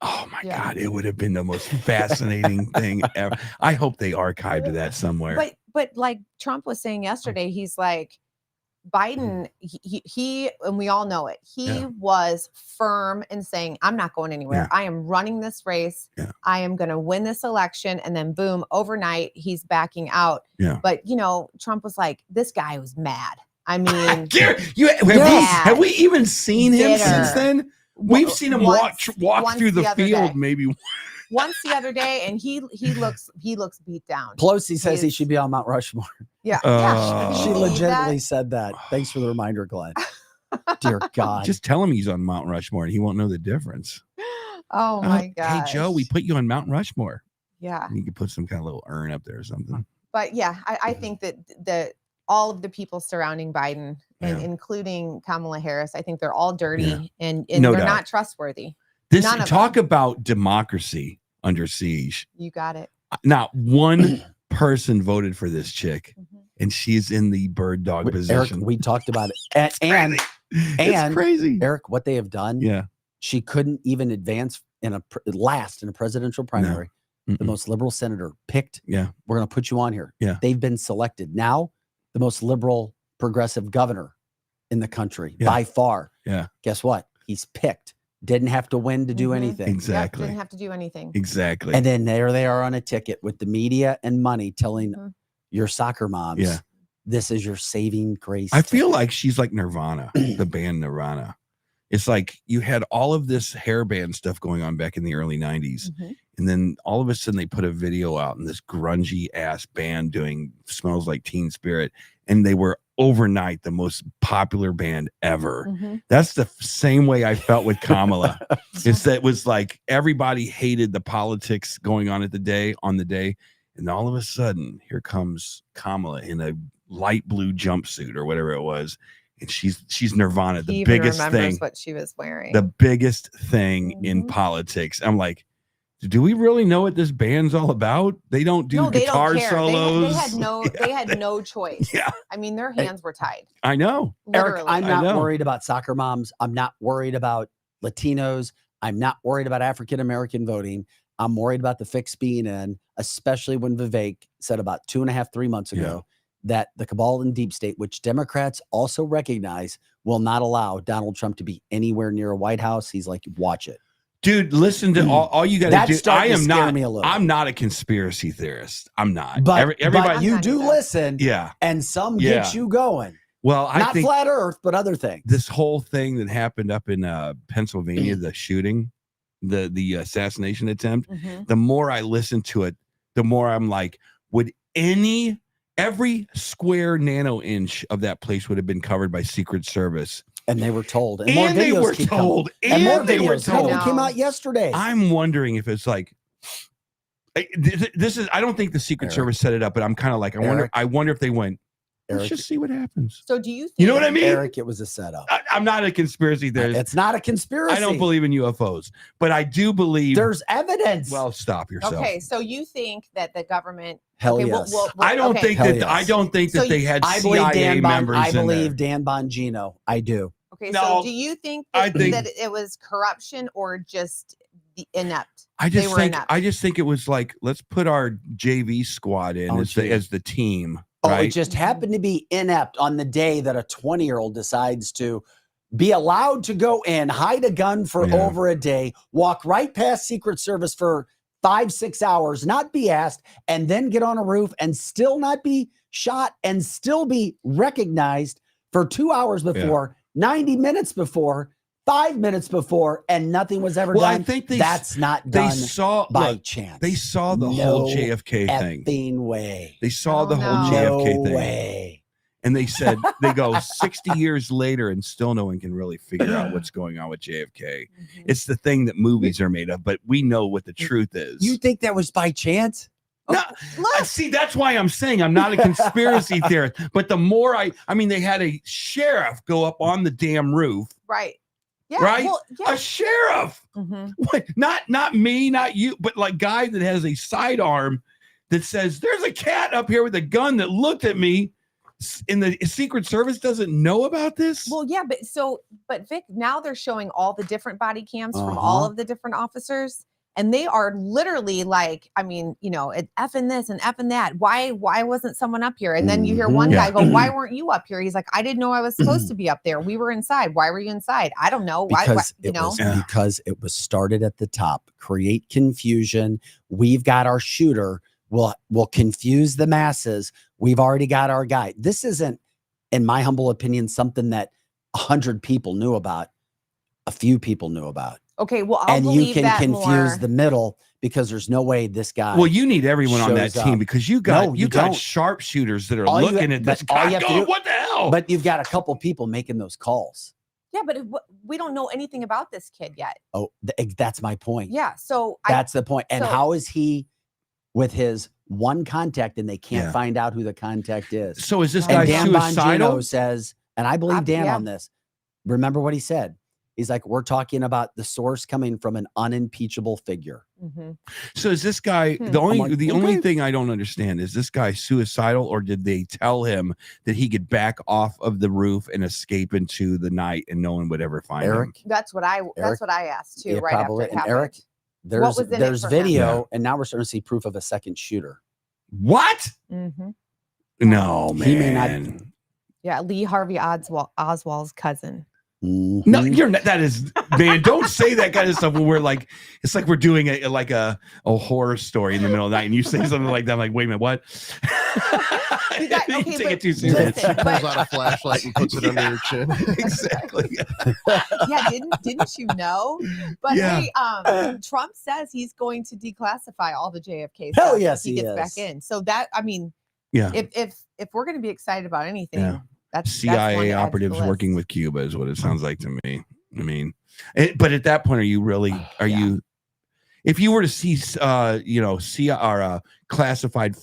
Oh my God, it would have been the most fascinating thing ever. I hope they archived that somewhere. But like Trump was saying yesterday, he's like, Biden, he and we all know it. He was firm in saying, I'm not going anywhere. I am running this race. I am going to win this election. And then boom, overnight, he's backing out. But, Trump was like, this guy was mad. I mean, have we even seen him since then? We've seen him walk through the field maybe once the other day, and he looks beat down. Pelosi says he should be on Mount Rushmore. Yeah, she legitimately said that. Thanks for the reminder, Glenn. Dear God, just tell him he's on Mount Rushmore, and he won't know the difference. Oh my God! Hey Joe, we put you on Mount Rushmore. Yeah, and you could put some kind of little urn up there or something. But yeah, I think that all of the people surrounding Biden, and including Kamala Harris, I think they're all dirty and No they're doubt. not trustworthy. This None of talk them. about democracy under siege. You got it. Not one person voted for this chick, and she's in the bird dog position. Eric, we talked about it, and It's crazy. Eric, what they have done. Yeah, she couldn't even advance in a presidential primary. No. The most liberal senator picked. Yeah, we're going to put you on here. Yeah, they've been selected. Now, the most liberal progressive governor in the country by far. Yeah. Guess what? He's picked. Didn't have to win to do anything. Exactly. Yep, didn't have to do anything. Exactly. And then there they are on a ticket with the media and money telling your soccer moms, this is your saving grace. I feel like she's like Nirvana, the band Nirvana. It's like you had all of this hair band stuff going on back in the early 90s. And then all of a sudden they put a video out and this grungy ass band doing Smells Like Teen Spirit. And they were overnight the most popular band ever. That's the same way I felt with Kamala. It was like everybody hated the politics going on the day. And all of a sudden, here comes Kamala in a light blue jumpsuit or whatever it was. And she's Nirvana, the biggest thing. What she was wearing. The biggest thing in politics. I'm like, do we really know what this band's all about? They don't do guitar solos. They had no choice. Yeah. I mean, their hands were tied. I know. Literally. Eric, I'm not worried about soccer moms. I'm not worried about Latinos. I'm not worried about African-American voting. I'm worried about the fix being in, especially when Vivek said about 2.5-3 months ago that the cabal and deep state, which Democrats also recognize, will not allow Donald Trump to be anywhere near a White House. He's like, watch it. Dude, listen to all you got to do. I'm not a conspiracy theorist. I'm not. But everybody, you do listen. Yeah. And some get you going. Well, I not think flat Earth, but other things. This whole thing that happened up in Pennsylvania, the shooting, the assassination attempt, the more I listen to it, the more I'm like, would every square nano inch of that place would have been covered by Secret Service And they were told. And, And more they videos were keep told. coming. And more And they were videos. Another told. came out yesterday. I'm wondering if it's like this is. I don't think the Secret Eric. Service set it up, but I'm kind of like Eric. I wonder if they went. Let's Eric. just see what happens. So do you think, You know what I mean? Eric, it was a setup. I'm not a conspiracy theorist. It's not a conspiracy. I don't believe in UFOs, but I do believe There's evidence. Well, stop yourself. okay, so you think that the government Hell okay, yes. I don't think Hell that yes. I don't think that So they had I believe CIA members. I in there. believe Dan Bongino. I do. Okay, No, so do you think I that, think- that it was corruption or just the inept? I They just were think inept. I just think it was like let's put our JV squad in Oh, as gee. the team. Oh, Right? it just happened to be inept on the day that a 20-year-old decides to be allowed to go in, hide a gun for Yeah. over a day, walk right past Secret Service for 5-6 hours, not be asked, and then get on a roof and still not be shot and still be recognized for 2 hours before, 90 minutes before, 5 minutes before, and nothing was ever Well, I done. think That's not they done saw by look, chance. they saw the No whole JFK thing. effing way. They saw I the don't whole know. JFK No thing. way. And they said they go 60 years later and still no one can really figure out what's going on with JFK. Mhm. It's the thing that movies are made of, but we know what the truth is. You think that was by chance? No, Look, see, that's why I'm saying I'm not a conspiracy theorist. But the more I mean, they had a sheriff go up on the damn roof, right. Yeah. right? Well, yeah. A sheriff, Mhm. what, not me, not you, but like guy that has a sidearm that says there's a cat up here with a gun that looked at me. And the Secret Service doesn't know about this. Well, yeah, but Vic, now they're showing all the different body cams from all Uh-huh. of the different officers, and they are literally like, I mean, effing this and effing that. Why wasn't someone up here? And then you hear one Yeah. guy go, "Why weren't you up here?" He's like, "I didn't know I was supposed to be up there. We were inside. Why were you inside? I don't know. Why Because you know?" because it was started at the top. Create confusion. We've got our shooter. We'll confuse the masses. We've already got our guy. This isn't, in my humble opinion, something that 100 people knew about. A few people knew about. Okay, well, I'll And believe you can that confuse more. the middle because there's no way this guy. Well, you need everyone on that shows team up. because you got No, you you got don't. sharpshooters that are All you looking ha- at this but all guy you have to going, do- what the hell? But you've got a couple people making those calls. Yeah, but we don't know anything about this kid yet. Oh, that's my point. Yeah, so That's the point. And so- how is he with his one contact and they can't Yeah. find out who the contact is? So is this And guy And Dan suicidal? Bongino says, and I believe Dan yeah. on this. Remember what he said? He's like, we're talking about the source coming from an unimpeachable figure. Mhm. So is this guy Hmm. the only I'm like, the only okay. thing I don't understand is this guy suicidal or did they tell him that he could back off of the roof and escape into the night and no one would ever find him? Eric, That's what I asked too. yeah, right probably. after it And happened. Eric, was in it there's for him? video, Yeah. and now we're starting to see proof of a second shooter. What? Mhm. No, man. He may not- Yeah, Lee Harvey Oswald's cousin. No, Mhm. you're not. That is, man. Don't say that kind of stuff when we're like, it's like we're doing a horror story in the middle of the night, and you say something like that. I'm like, wait a minute, what? You got- You okay, take but it too serious. listen, Pulls but- out a flashlight and puts it under your chin. Exactly. Yeah, didn't you know? But Yeah. hey, Trump says he's going to declassify all the JFK stuff. Hell if yes, he he gets is. back in. So that, I mean, Yeah. if we're going to be excited about anything, Yeah. that's CIA one to add to the operatives list. working with Cuba is what it sounds like to me. I mean, but at that point, are you really? Are Yeah. you? If you were to see, classified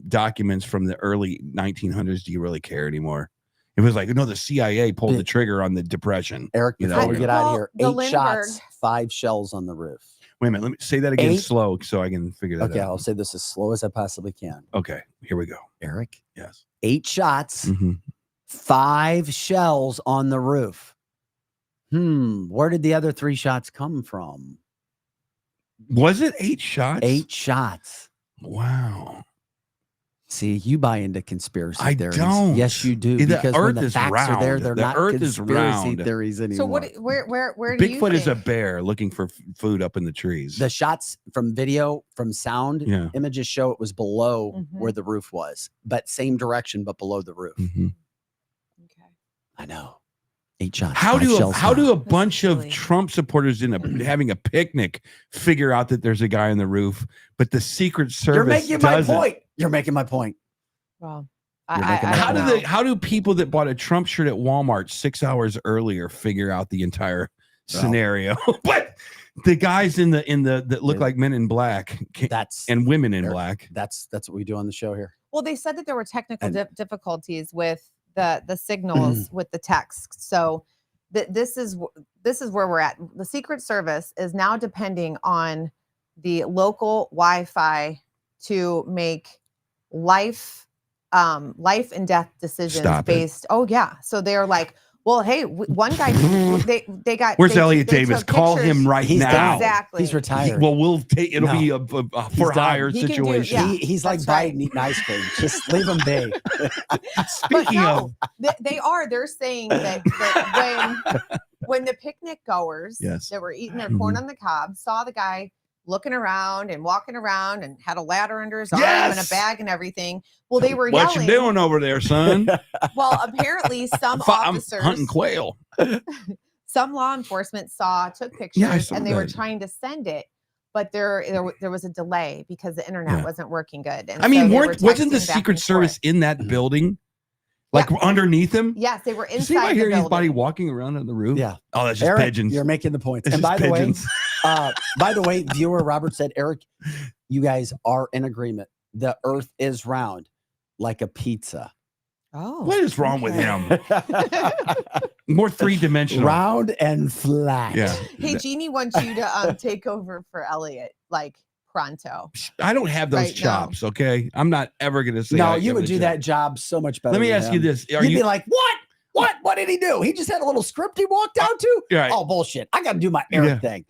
documents from the early 1900s, do you really care anymore? It was like, no, the CIA pulled the trigger on the Depression. Eric, You before know, we get out of Well, here, the 8 Lindbergh- shots, 5 shells on the roof. Wait a minute, let me say that again 8 slow so I can figure that Okay, out. I'll say this as slow as I possibly can. Okay, here we go. Eric, Yes. 8 shots, Mhm. 5 shells on the roof. Where did the other 3 shots come from? Was it 8 shots? 8 shots. Wow. See, you buy into conspiracy I theories. don't. Yes, you do. The Because when earth the is facts are there, round. they're The not earth is conspiracy round. theories anymore. So where do you Bigfoot is a think- bear looking for food up in the trees. The shots from video, from sound Yeah. images show it was below Mhm. where the roof was, but same direction, but below the roof. Mhm. Okay. I know. 8 shots. How 5 do shells how do down. a bunch of silly. Trump supporters having a picnic figure out that there's a guy on the roof, but the Secret Service You're making my doesn't? point. You're making my point. Well, How do people that bought a Trump shirt at Walmart 6 hours earlier figure out the entire scenario? But the guys in the that look like men in black and women in black. That's what we do on the show here. Well, they said that there were technical difficulties with the signals with the text. So this is where we're at. The Secret Service is now depending on the local Wi-Fi to make life and death decisions based. Oh yeah. So they're like, well, hey, one guy, they got. Where's Elliot Davis? Call him right now. Exactly. He's retired. Well, we'll take. It'll be a for hire situation. He's like Biden eating ice cream. Just leave him be. Speaking of, they're saying that when the picnic goers that were eating their corn on the cob saw the guy looking around and walking around and had a ladder under his arm and a bag and everything. Well, they were yelling. What you doing over there, son? Well, apparently some officers I'm hunting quail. Some law enforcement took pictures and they were trying to send it, but there was a delay because the internet wasn't working good. And I mean, wasn't the Secret Service in that building? Like underneath him? Yes, they were inside. See, I hear his body walking around on the roof. Yeah. Oh, that's just Eric, pigeons. You're making the point. It's And just by the way, viewer Robert said, Eric, you guys are in agreement. The Earth is round like a pizza. Oh, what is wrong with him? More three-dimensional, round and flat. Yeah. Hey, Jeannie wants you to take over for Elliot, like pronto. I don't have those chops. Okay, I'm not ever gonna say. No, you would do that job so much better. Let me ask you this: You'd be like, what? What did he do? He just had a little script he walked out to. Right. Oh, bullshit! I got to do my Eric thing.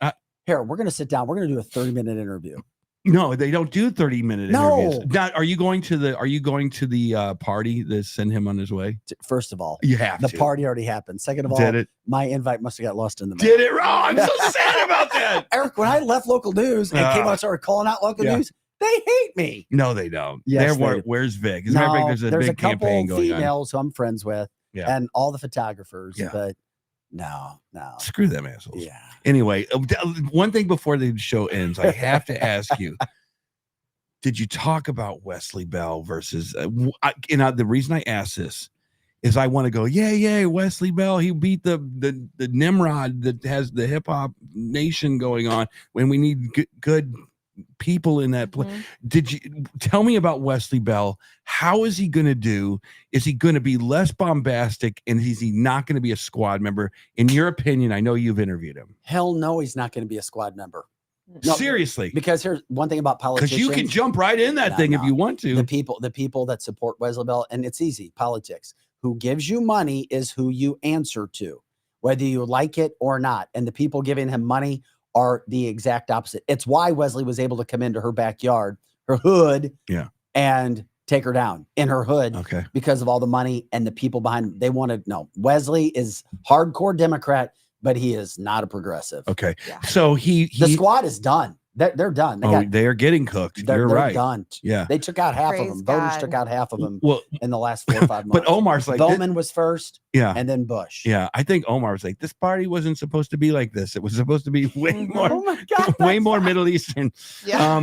Here, we're gonna sit down. We're gonna do a 30-minute interview. No, they don't do 30-minute interviews. Now, are you going to the party that send him on his way? First of all, you have the party already happened. Second of all, did it? My invite must have got lost in the mail. Did it wrong? I'm so sad about that. Eric, when I left local news and came out and started calling out local news, they hate me. No, they don't. Yes, where's Vic? No, there's a there's big a couple campaign going on. females who I'm friends with, and all the photographers, but no. Screw them assholes. Yeah. Anyway, one thing before the show ends, I have to ask you. Did you talk about Wesley Bell versus the reason I ask this is I want to go, yeah, Wesley Bell, he beat the Nimrod that has the hip hop nation going on when we need good people in that place. Did you tell me about Wesley Bell? How is he going to do? Is he going to be less bombastic, and is he not going to be a squad member? In your opinion, I know you've interviewed him. Hell no, he's not going to be a squad member. No, seriously, because here's one thing about politicians. Because you can jump right in that thing if you want to. The people that support Wesley Bell, and it's easy, politics. Who gives you money is who you answer to, whether you like it or not. And the people giving him money are the exact opposite. It's why Wesley was able to come into her backyard, her hood, and take her down in her hood, because of all the money and the people behind him. They wanted Wesley is hardcore Democrat, but he is not a progressive. Okay. So the squad is done. They're done. They are getting cooked. You're right. Done. Yeah. They took out half of them. Voters took out half of them in the last 4 or 5 months. But Omar's like, Bowman was first. Yeah. And then Bush. Yeah. I think Omar was like, this party wasn't supposed to be like this. It was supposed to be way more, way more Middle Eastern. Yeah.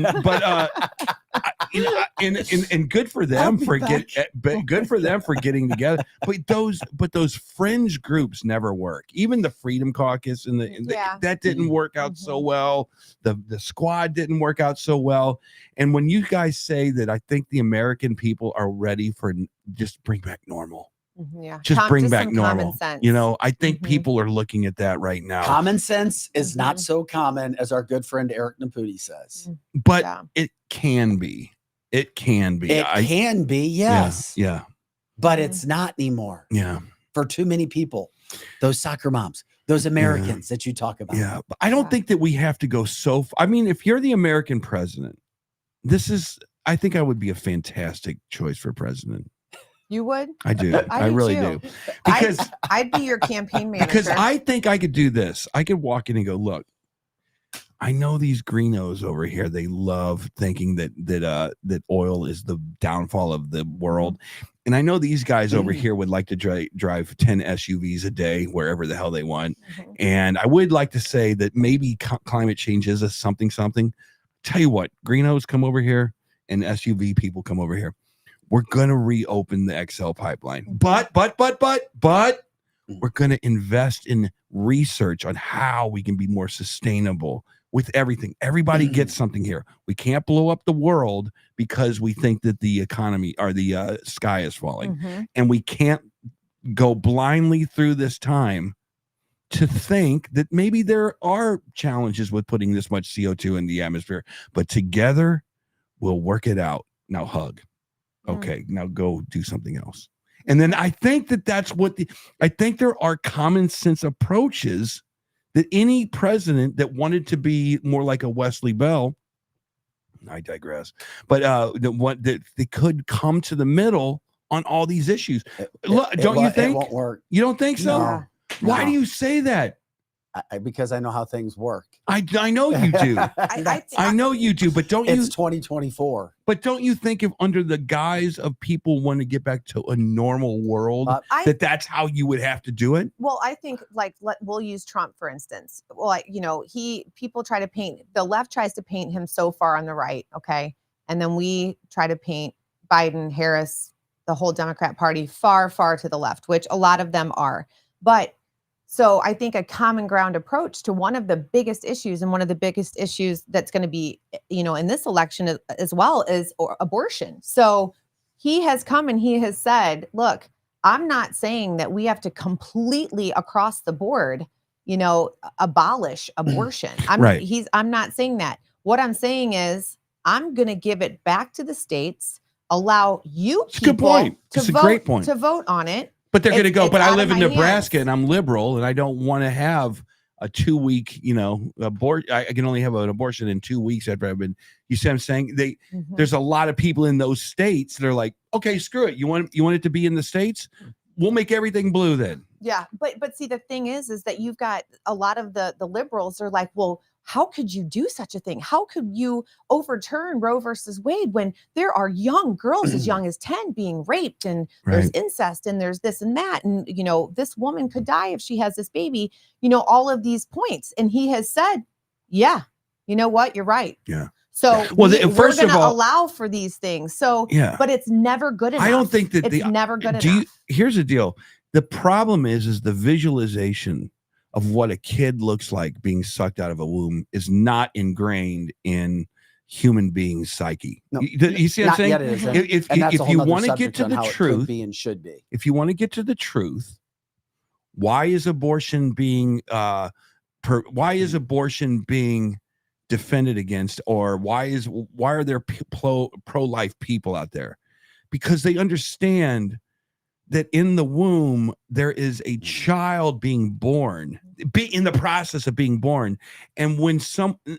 And good for them good for them for getting together. But those fringe groups never work. Even the Freedom Caucus and that didn't work out so well. The squad didn't work out so well. And when you guys say that, I think the American people are ready for just bring back normal. Just bring back normal. I think people are looking at that right now. Common sense is not so common as our good friend Eric Naputi says. But it can be. It can be. It can be, yes. Yeah. But it's not anymore. Yeah. For too many people. Those soccer moms, those Americans that you talk about. Yeah. But I don't think that we have to go so far. I mean, if you're the American president, I think I would be a fantastic choice for president. You would? I do. I really do. Because I'd be your campaign manager. Because I think I could do this. I could walk in and go, look, I know these greenos over here. They love thinking that oil is the downfall of the world. And I know these guys over here would like to drive 10 SUVs a day, wherever the hell they want. And I would like to say that maybe climate change is a something. Tell you what, greenos come over here and SUV people come over here. we're going to reopen the XL pipeline. But we're going to invest in research on how we can be more sustainable with everything. Everybody gets something here. We can't blow up the world because we think that the economy or the sky is falling. And we can't go blindly through this time to think that maybe there are challenges with putting this much CO2 in the atmosphere, but together we'll work it out. Now hug. Okay, now go do something else. And then I think that's what I think there are common sense approaches that any president that wanted to be more like a Wesley Bell, I digress, but that they could come to the middle on all these issues. Don't you think? It won't work. You don't think so? No. Why do you say that? Because I know how things work. I know you do. I know you do, but don't you? It's 2024. But don't you think if under the guise of people want to get back to a normal world, that's how you would have to do it? Well, I think we'll use Trump, for instance. Well, people try to paint, the left tries to paint him so far on the right. Okay. And then we try to paint Biden, Harris, the whole Democrat Party far, far to the left, which a lot of them are. But so I think a common ground approach to one of the biggest issues, and one of the biggest issues that's going to be, in this election as well, is abortion. So he has come and he has said, look, I'm not saying that we have to completely across the board, abolish abortion. I'm not saying that. What I'm saying is I'm going to give it back to the states, allow you people to vote on it. But they're going to go, but I live in Nebraska and I'm liberal and I don't want to have a 2-week, abort. I can only have an abortion in 2 weeks after I've been, you see what I'm saying? There's a lot of people in those states that are like, okay, screw it. You want it to be in the states? We'll make everything blue then. Yeah. But see, the thing is that you've got a lot of the liberals are like, well, how could you do such a thing? How could you overturn Roe versus Wade when there are young girls as young as 10 being raped, and there's incest, and there's this and that, and this woman could die if she has this baby, all of these points. And he has said, yeah, you know what? You're right. Yeah. So we're going to allow for these things. So, but it's never good enough. I don't think that it's never good enough. Here's the deal. The problem is the visualization of what a kid looks like being sucked out of a womb is not ingrained in human beings' psyche. No, you see what I'm saying? If you want to get to the truth, be and should be. If you want to get to the truth, why is abortion being defended against, or why are there pro-life people out there? Because they understand that in the womb there is a child being born, in the process of being born. And when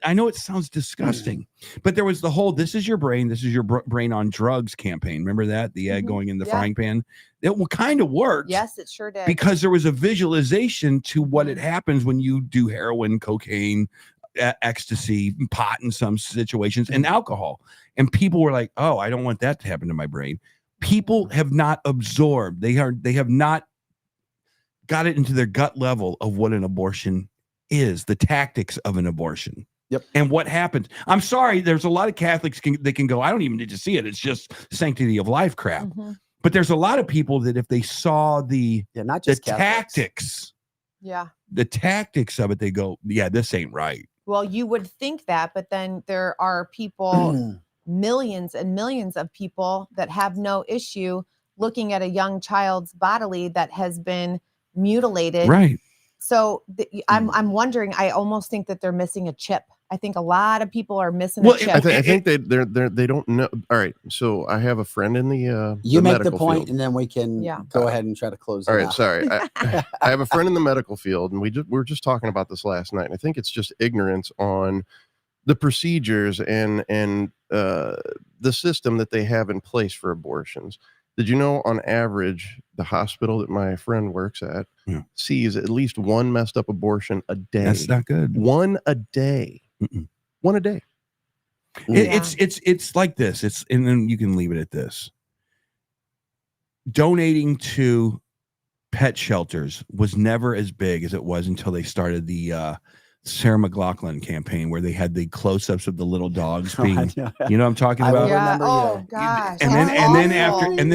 I know it sounds disgusting, but there was the whole, this is your brain on drugs campaign. Remember that? The egg going in the frying pan? It kind of worked. Yes, it sure did. Because there was a visualization to what it happens when you do heroin, cocaine, ecstasy, pot in some situations, and alcohol. And people were like, oh, I don't want that to happen to my brain. People have not absorbed. They have not got it into their gut level of what an abortion is, the tactics of an abortion. Yep. And what happens. I'm sorry, there's a lot of Catholics that can go, I don't even need to see it. It's just sanctity of life crap. But there's a lot of people that if they saw the tactics, the tactics of it, they go, yeah, this ain't right. Well, you would think that, but then there are people millions and millions of people that have no issue looking at a young child's bodily that has been mutilated. Right. So I'm wondering, I almost think that they're missing a chip. I think a lot of people are missing a chip. I think they don't know. All right. So I have a friend in the you make the point field. And then we can go ahead and try to close it. All right. Out. Sorry. I have a friend in the medical field, and we were just talking about this last night. And I think it's just ignorance on the procedures and the system that they have in place for abortions. Did you know, on average, the hospital that my friend works at sees at least one messed up abortion a day? That's not good. One a day. One a day. It's like this. And then you can leave it at this. Donating to pet shelters was never as big as it was until they started the Sarah McLachlan campaign where they had the close-ups of the little dogs Oh, being, I know. you know what I'm talking I about? remember Oh you. gosh. And that's then awful. and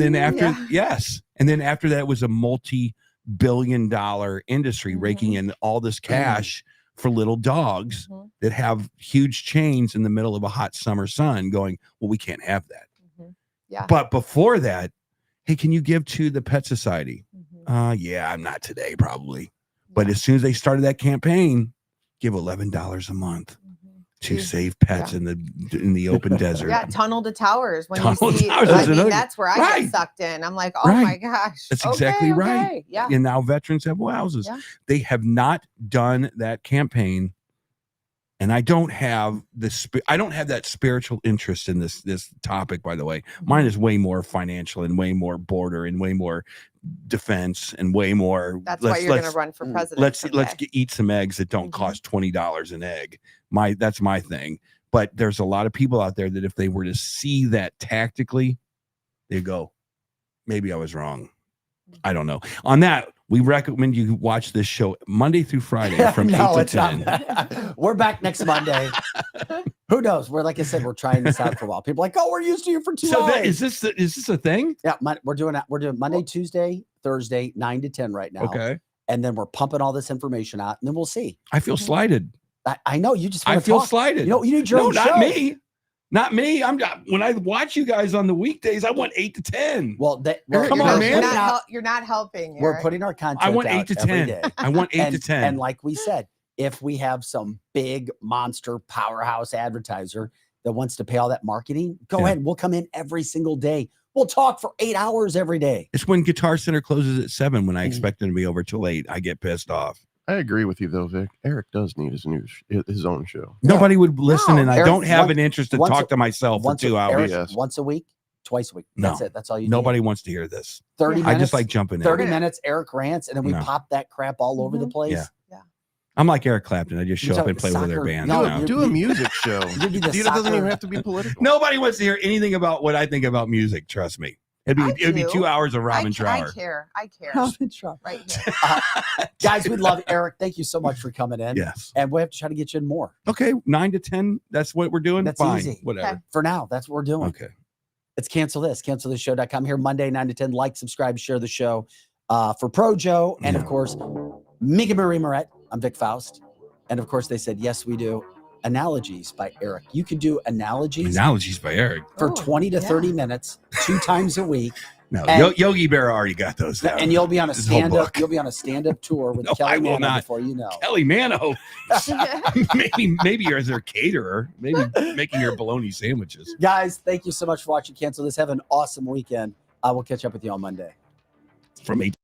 then after Yeah. yes, and then after that was a multi-billion-dollar industry raking in all this cash for little dogs that have huge chains in the middle of a hot summer sun going, well, we can't have that. Yeah. But before that, hey, can you give to the Pet Society? Yeah, I'm not today, probably. But as soon as they started that campaign, give $11 a month to save pets in the open desert. Yeah, tunnel to towers. When Tunnel you see, towers, I that's mean, another- that's where I right. get sucked in. I'm like, oh my gosh. That's exactly right. Okay. Yeah. And now veterans have houses. Yeah. They have not done that campaign. And I don't have that spiritual interest in this topic, by the way. Mine is way more financial and way more border and way more defense and way more. That's why you're going to run for president. Let's eat some eggs that don't cost $20 an egg. That's my thing. But there's a lot of people out there that if they were to see that tactically, they go, maybe I was wrong. I don't know. On that, we recommend you watch this show Monday through Friday from 8 to 10. We're back next Monday. Who knows? Like I said, we're trying this out for a while. People are like, oh, we're used to you for 2 hours. Is this a thing? Yeah, we're doing Monday, Tuesday, Thursday, 9 to 10 right now. Okay. And then we're pumping all this information out, and then we'll see. I feel slighted. I know you just. I feel talk. slighted. You know, you need your own not show. me. Not me. When I watch you guys on the weekdays, I want 8 to 10. Well, come on, man. You're not helping. Eric. We're putting our content. I want 8 out to every 10. day. I want 8 to 10. And like we said, if we have some big monster powerhouse advertiser that wants to pay all that marketing, go ahead. We'll come in every single day. We'll talk for 8 hours every day. It's when Guitar Center closes at 7 when I expect them to be over till 8. I get pissed off. I agree with you though, Vic. Eric does need his own show. Nobody would listen, and I Eric, don't have an interest to talk to myself for once 2 hours. Eric, once a week, twice a week. That's it. That's all you need. Nobody wants to hear this. 30 minutes. I just like jumping in. 30 minutes, Eric rants, and then we pop that crap all over the place. Yeah. I'm like Eric Clapton. I just show up and play with their band. No, do a music show. It doesn't even have to be political. Nobody wants to hear anything about what I think about music. Trust me. It'd be 2 hours of Robin Trower. I care. Robin Trower. Right here. Guys, we love Eric. Thank you so much for coming in. Yes. And we have to try to get you in more. Okay, 9 to 10. That's what we're doing. That's fine. easy. Whatever. Okay. For now, that's what we're doing. Okay. It's cancelthisshow.com here Monday, 9 to 10. Like, subscribe, share the show. For Pro Joe and of course, Megan Marie Moret. I'm Vic Faust. And of course, they said, yes, we do. Analogies by Eric. You can do analogies by Eric for 20 to 30 minutes, 2 times a week. No, Yogi Berra already got those down. And you'll be on a stand-up. You'll be on a stand-up tour with Kelly Mano before you know. Kelly Mano. maybe you're their caterer. Maybe making your bologna sandwiches. Guys, thank you so much for watching Cancel This. Have an awesome weekend. I will catch up with you on Monday. From 8